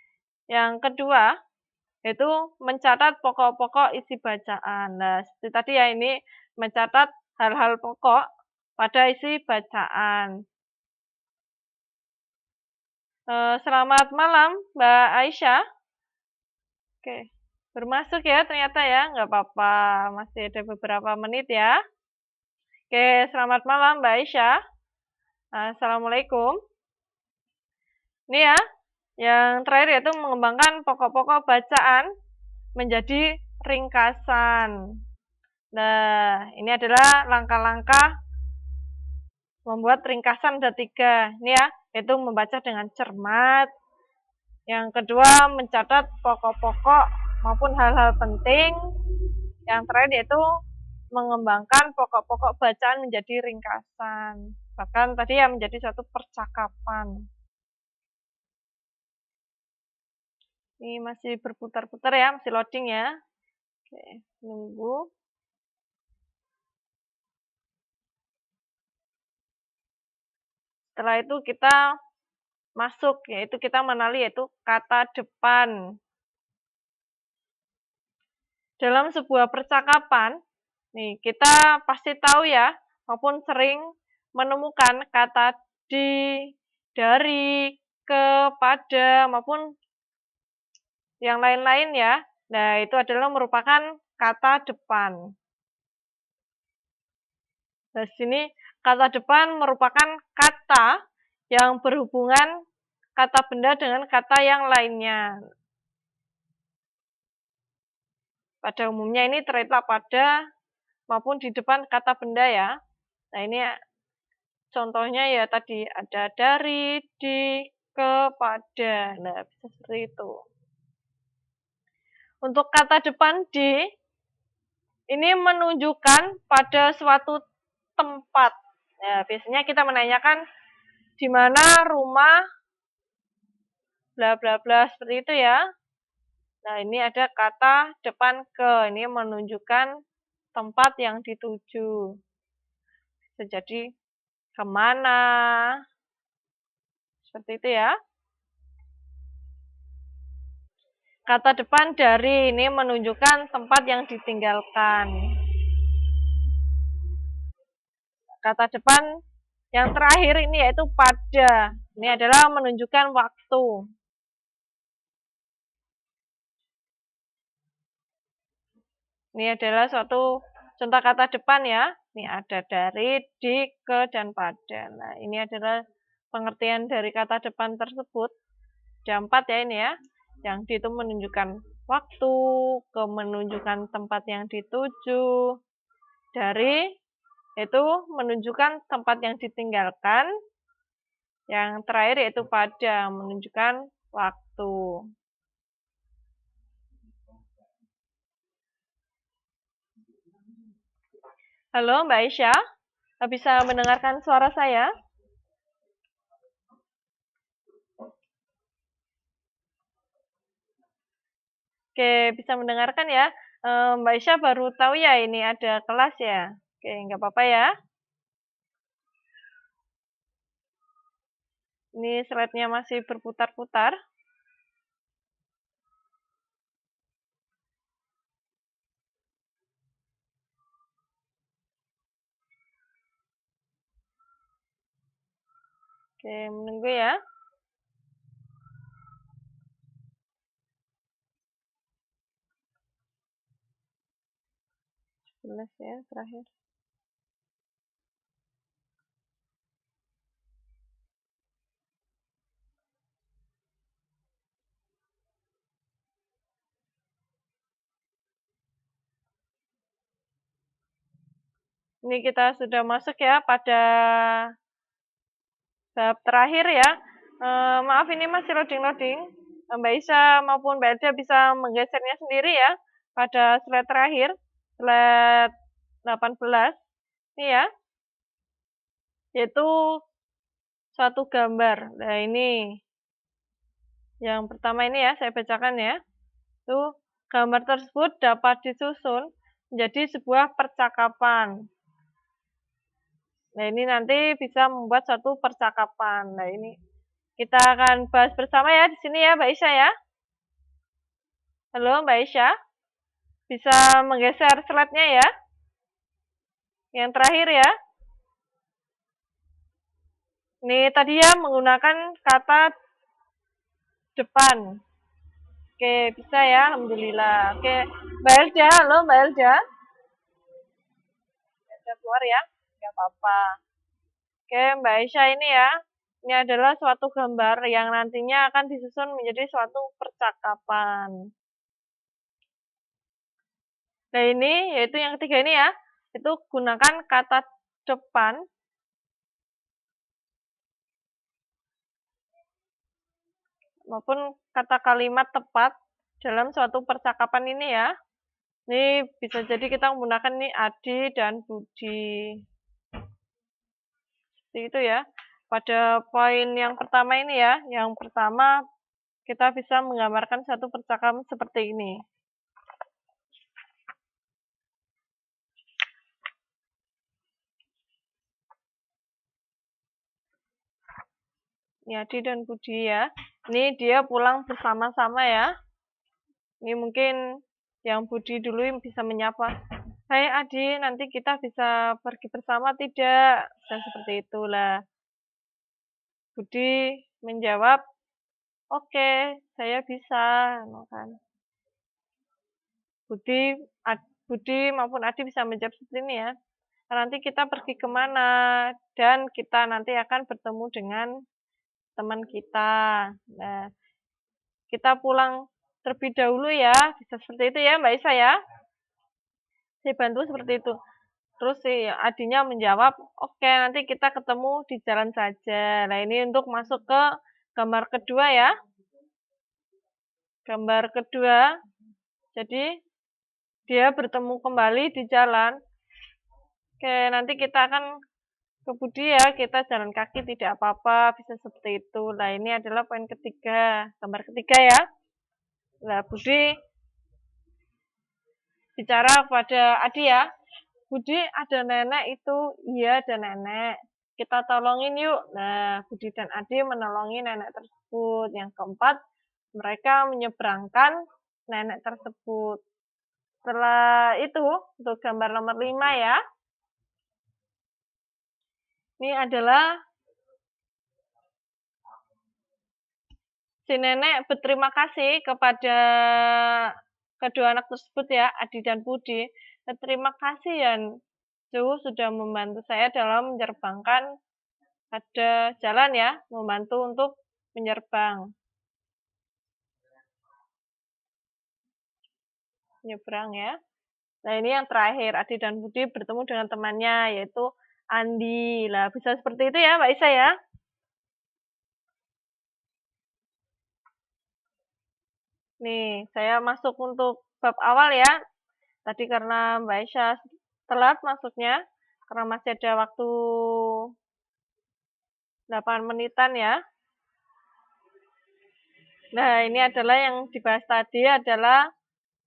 Yang kedua, yaitu mencatat pokok-pokok isi bacaan. Nah, seperti tadi ya, ini mencatat hal-hal pokok pada isi bacaan. Selamat malam, Mbak Aisyah. Oke, bermasuk ya ternyata ya, nggak apa-apa, masih ada beberapa menit ya. Oke, selamat malam Mbak Aisyah. Assalamualaikum. Ini ya, yang terakhir yaitu mengembangkan pokok-pokok bacaan menjadi ringkasan. Nah, ini adalah langkah-langkah membuat ringkasan ada 3. Ini ya, yaitu membaca dengan cermat. Yang kedua, mencatat pokok-pokok maupun hal-hal penting. Yang terakhir yaitu mengembangkan pokok-pokok bacaan menjadi ringkasan. Bahkan tadi ya menjadi suatu percakapan. Ini masih berputar-putar ya, masih loading ya. Oke, nunggu. Setelah itu kita masuk, yaitu kita mengenali yaitu kata depan. Dalam sebuah percakapan, nih kita pasti tahu ya, maupun sering menemukan kata di, dari, kepada, maupun yang lain-lain ya. Nah, itu adalah merupakan kata depan. Nah, sini kata depan merupakan kata yang berhubungan kata benda dengan kata yang lainnya. Pada umumnya ini terletak pada maupun di depan kata benda ya. Nah, ini contohnya ya tadi ada dari, di, kepada. Nah, bisa seperti itu. Untuk kata depan di, ini menunjukkan pada suatu tempat. Nah, biasanya kita menanyakan di mana rumah bla bla bla seperti itu ya. Nah, ini ada kata depan ke. Ini menunjukkan tempat yang dituju. Bisa jadi kemana. Seperti itu ya. Kata depan dari ini menunjukkan tempat yang ditinggalkan. Kata depan yang terakhir ini yaitu pada. Ini adalah menunjukkan waktu. Ini adalah suatu contoh kata depan ya. Ini ada dari, di, ke, dan pada. Nah, ini adalah pengertian dari kata depan tersebut. Ada 4 ya ini ya. Yang di itu menunjukkan waktu, ke menunjukkan tempat yang dituju, dari itu menunjukkan tempat yang ditinggalkan, yang terakhir yaitu pada menunjukkan waktu. Halo Mbak Aisyah, bisa mendengarkan suara saya? Oke, bisa mendengarkan ya? Mbak Isya baru tahu ya ini ada kelas ya? Oke, nggak apa-apa ya. Ini slide-nya masih berputar-putar. Oke, menunggu ya. Jelas ya, terakhir. Ini kita sudah masuk ya pada bab terakhir ya. Maaf ini masih loading-loading. Mbak Isa maupun Mbak Elda bisa menggesernya sendiri ya pada slide terakhir, slide 18. Ini ya, yaitu suatu gambar. Nah ini, yang pertama ini ya, saya bacakan ya. Itu gambar tersebut dapat disusun menjadi sebuah percakapan. Nah, ini nanti bisa membuat suatu percakapan. Nah, ini kita akan bahas bersama ya di sini ya, Mbak Isya ya. Halo, Mbak Isya. Bisa menggeser slide-nya ya. Yang terakhir ya. Ini tadi ya menggunakan kata depan. Oke, bisa ya, alhamdulillah. Oke, Mbak Elja, halo Mbak Elja. Elja keluar ya, nggak apa-apa. Oke, Mbak Isya ini ya. Ini adalah suatu gambar yang nantinya akan disusun menjadi suatu percakapan. Nah ini, yaitu yang ketiga ini ya, itu gunakan kata depan maupun kata kalimat tepat dalam suatu percakapan ini ya. Ini bisa jadi kita menggunakan nih Adi dan Budi. Seperti itu ya. Pada poin yang pertama ini ya, yang pertama kita bisa menggambarkan suatu percakapan seperti ini. Ini Adi dan Budi ya. Ini dia pulang bersama-sama ya. Ini mungkin yang Budi dulu bisa menyapa. Hai Adi, nanti kita bisa pergi bersama tidak? Dan seperti itulah. Budi menjawab, oke, saya bisa. Kan. Budi maupun Adi bisa menjawab seperti ini ya. Nanti kita pergi kemana? Dan kita nanti akan bertemu dengan teman kita. Nah, kita pulang terlebih dahulu ya. Bisa seperti itu ya Mbak Isa ya. Saya bantu seperti itu. Terus si Adinya menjawab, oke nanti kita ketemu di jalan saja. Nah ini untuk masuk ke gambar kedua ya. Gambar kedua, jadi dia bertemu kembali di jalan. Oke nanti kita akan ke Budi ya, kita jalan kaki tidak apa-apa, bisa seperti itu. Nah ini adalah poin ketiga, gambar ketiga ya. Nah Budi bicara kepada Adi ya, Budi ada nenek itu, iya ada nenek. Kita tolongin yuk. Nah, Budi dan Adi menolongi nenek tersebut. Yang keempat, mereka menyeberangkan nenek tersebut. Setelah itu, untuk gambar nomor 5 ya. Ini adalah si nenek berterima kasih kepada kedua anak tersebut ya, Adi dan Budi. Terima kasih ya, sudah membantu saya dalam menyerbangkan ada jalan ya, membantu untuk menyeberang. Nyebrang ya. Nah ini yang terakhir, Adi dan Budi bertemu dengan temannya, yaitu Andi. Lah bisa seperti itu ya Mbak Isa ya. Nih, saya masuk untuk bab awal ya. Tadi karena Mbak Isa telat masuknya, karena masih ada waktu 8 menitan ya. Nah ini adalah yang dibahas tadi adalah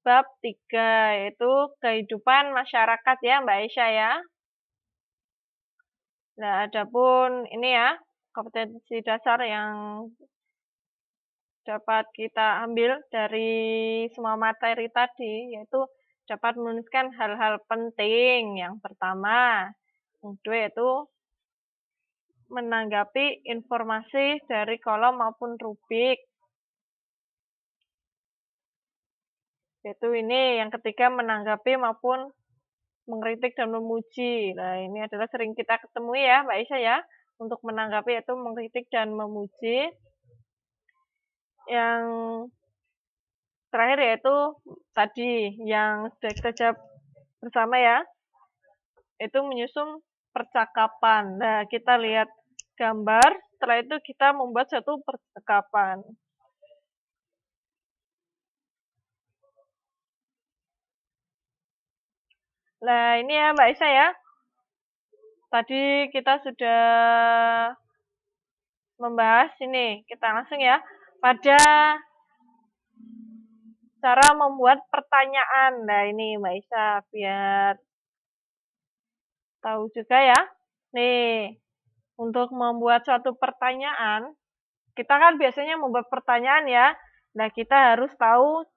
bab 3, yaitu kehidupan masyarakat ya Mbak Aisyah ya. Nah, adapun ini ya, kompetensi dasar yang dapat kita ambil dari semua materi tadi, yaitu dapat menuliskan hal-hal penting. Yang pertama, yang kedua yaitu menanggapi informasi dari kolom maupun rubrik. Yaitu ini yang ketiga, menanggapi maupun mengkritik dan memuji. Nah, ini adalah sering kita ketemui ya Mbak Aisyah ya, untuk menanggapi yaitu mengkritik dan memuji. Yang terakhir yaitu tadi yang sudah kita jawab bersama ya, itu menyusun percakapan. Nah, kita lihat gambar, setelah itu kita membuat suatu percakapan. Nah, ini ya Mbak Aisyah ya. Tadi kita sudah membahas ini, kita langsung ya pada cara membuat pertanyaan. Nah, ini Mbak Aisyah biar tahu juga ya. Nih, untuk membuat suatu pertanyaan, kita kan biasanya membuat pertanyaan ya. Nah, kita harus tahu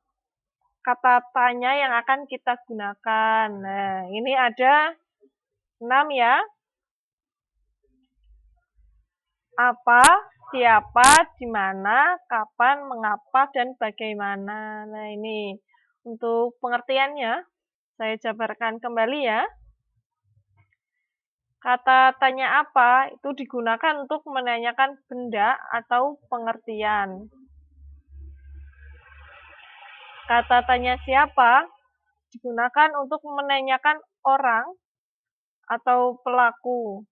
kata tanya yang akan kita gunakan. Nah, ini ada 6 ya. Apa, siapa, di mana, kapan, mengapa, dan bagaimana. Nah, ini untuk pengertiannya, saya jabarkan kembali ya. Kata tanya apa itu digunakan untuk menanyakan benda atau pengertian. Kata tanya siapa digunakan untuk menanyakan orang atau pelaku.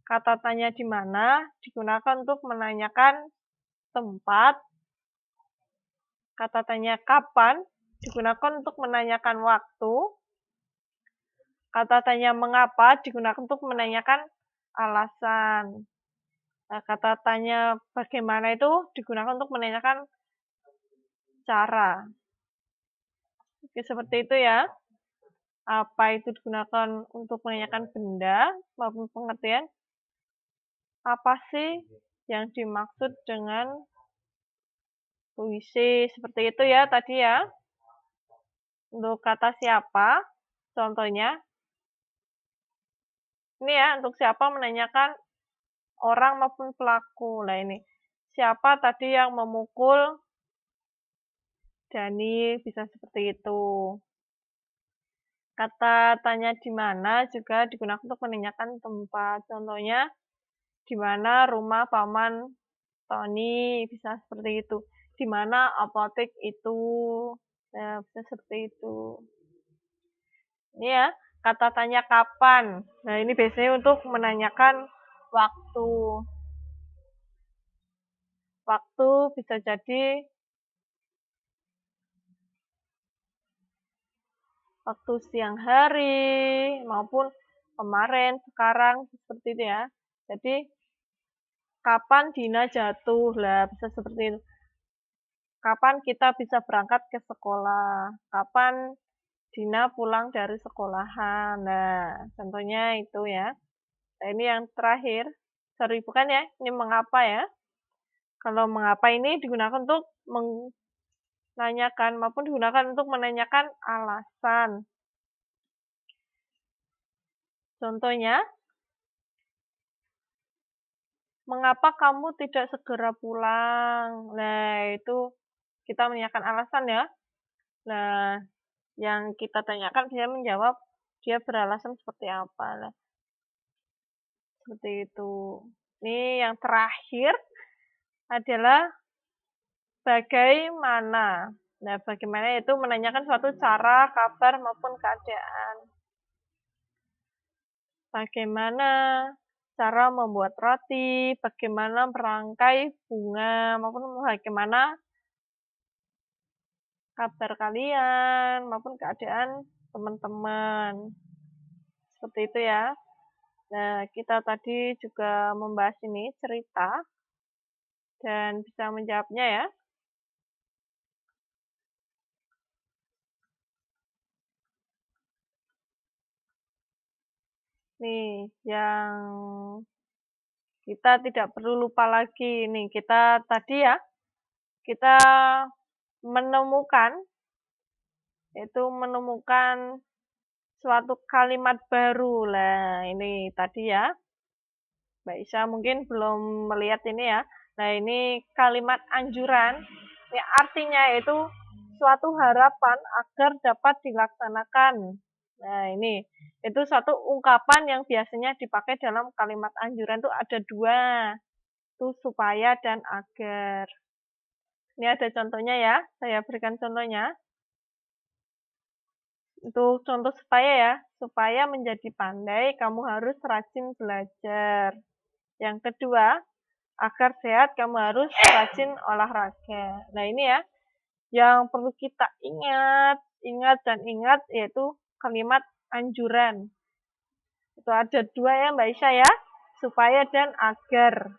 Kata tanya di mana digunakan untuk menanyakan tempat. Kata tanya kapan digunakan untuk menanyakan waktu. Kata tanya mengapa digunakan untuk menanyakan alasan. Nah, kata tanya bagaimana itu digunakan untuk menanyakan cara. Oke, seperti itu ya. Apa itu digunakan untuk menanyakan benda maupun pengertian. Apa sih yang dimaksud dengan puisi? Seperti itu ya tadi ya. Untuk kata siapa, contohnya. Ini ya, untuk siapa menanyakan orang maupun pelaku. Nah ini, siapa tadi yang memukul Dani, bisa seperti itu. Kata tanya di mana juga digunakan untuk menanyakan tempat. Contohnya, di mana rumah paman Tony, bisa seperti itu. Di mana apotek itu, ya, bisa seperti itu. Ini ya, kata tanya kapan. Nah, ini biasanya untuk menanyakan waktu. Waktu bisa jadi waktu siang hari maupun kemarin, sekarang, seperti itu ya. Jadi, kapan Dina jatuh? Lah, bisa seperti itu. Kapan kita bisa berangkat ke sekolah? Kapan Dina pulang dari sekolahan? Nah, contohnya itu ya. Nah, ini yang terakhir. Sorry, bukan ya. Ini mengapa ya. Kalau mengapa ini digunakan untuk menanyakan maupun digunakan untuk menanyakan alasan. Contohnya, mengapa kamu tidak segera pulang? Nah, itu kita menanyakan alasan ya. Nah, yang kita tanyakan dia menjawab, dia beralasan seperti apa. Nah, seperti itu. Ini yang terakhir adalah bagaimana. Nah, bagaimana itu menanyakan suatu cara, kabar, maupun keadaan. Bagaimana cara membuat roti, bagaimana merangkai bunga, maupun bagaimana kabar kalian, maupun keadaan teman-teman. Seperti itu ya. Nah, kita tadi juga membahas ini cerita dan bisa menjawabnya ya. Nih, yang kita tidak perlu lupa lagi. Nih, kita tadi ya, kita menemukan, yaitu menemukan suatu kalimat baru. Lah, ini tadi ya, Mbak Isya mungkin belum melihat ini ya. Nah, ini kalimat anjuran, ya artinya yaitu suatu harapan agar dapat dilaksanakan. Nah, ini itu suatu ungkapan yang biasanya dipakai dalam kalimat anjuran itu ada dua, itu supaya dan agar. Ini ada contohnya ya, saya berikan contohnya. Untuk contoh supaya menjadi pandai, kamu harus rajin belajar. Yang kedua, agar sehat, kamu harus rajin olahraga. Nah, ini ya, yang perlu kita ingat, yaitu kalimat anjuran. Itu ada dua ya, Mbak Isya ya, supaya dan agar.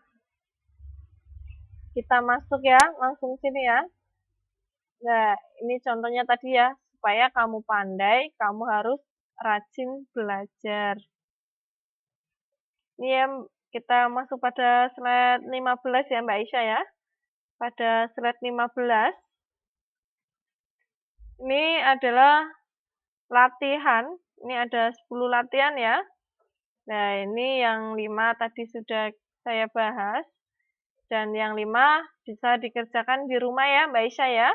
Kita masuk ya, langsung sini ya. Nah, ini contohnya tadi ya, supaya kamu pandai, kamu harus rajin belajar. Ini ya, kita masuk pada slide 15 ya Mbak Isya ya. Pada slide 15, ini adalah latihan, ini ada 10 latihan ya. Nah, ini yang 5 tadi sudah saya bahas. Dan yang 5 bisa dikerjakan di rumah ya Mbak Isya ya.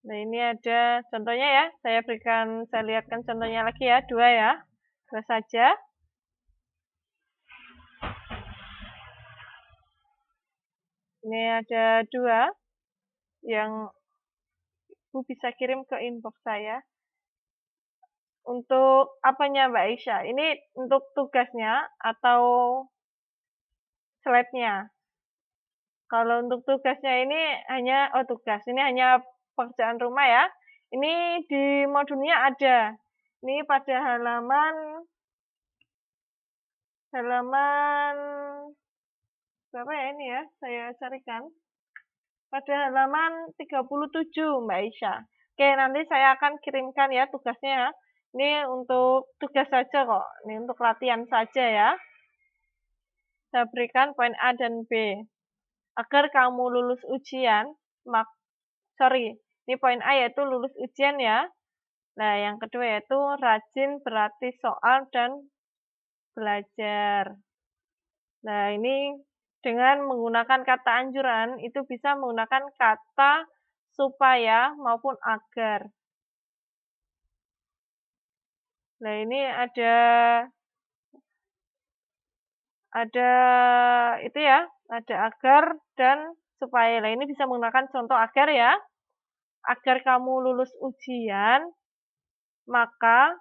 Nah, ini ada contohnya ya. Saya lihatkan contohnya lagi ya, 2 ya. 2 saja. Ini ada 2 yang Ibu bisa kirim ke inbox saya. Untuk apanya Mbak Isya? Ini untuk tugasnya atau slide-nya? Kalau untuk tugasnya ini ini hanya pekerjaan rumah ya. Ini di modulnya ada. Ini pada halaman berapa ya ini ya? Saya carikan. Pada halaman 37 Mbak Isya. Oke, nanti saya akan kirimkan ya tugasnya ya. Ini untuk tugas saja kok. Ini untuk latihan saja ya. Saya berikan poin A dan B. Agar kamu lulus ujian, ini poin A yaitu lulus ujian ya. Nah, yang kedua yaitu rajin berlatih soal dan belajar. Nah, ini dengan menggunakan kata anjuran, itu bisa menggunakan kata supaya maupun agar. Nah, ini ada itu ya, ada agar dan supaya. Nah, ini bisa menggunakan contoh agar ya. Agar kamu lulus ujian, maka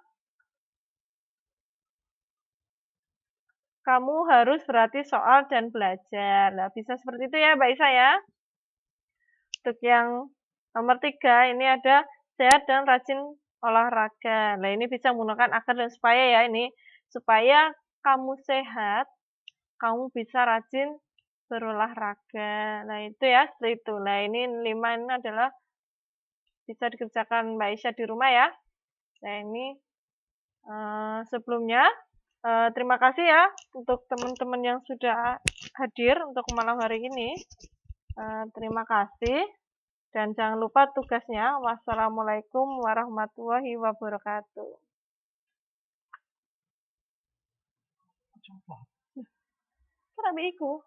kamu harus berlatih soal dan belajar. Nah, bisa seperti itu ya, Mbak Isa ya. Untuk yang nomor 3, ini ada sehat dan rajin olahraga. Nah, ini bisa menggunakan agar dan supaya ya. Ini supaya kamu sehat, kamu bisa rajin berolahraga. Nah, itu ya, seperti itu. Nah, ini 5 ini adalah bisa dikerjakan Mbak Isya di rumah ya. Nah, ini sebelumnya terima kasih ya untuk teman-teman yang sudah hadir untuk malam hari ini. Terima kasih. Dan jangan lupa tugasnya. Wassalamualaikum warahmatullahi wabarakatuh. Kenapa iku?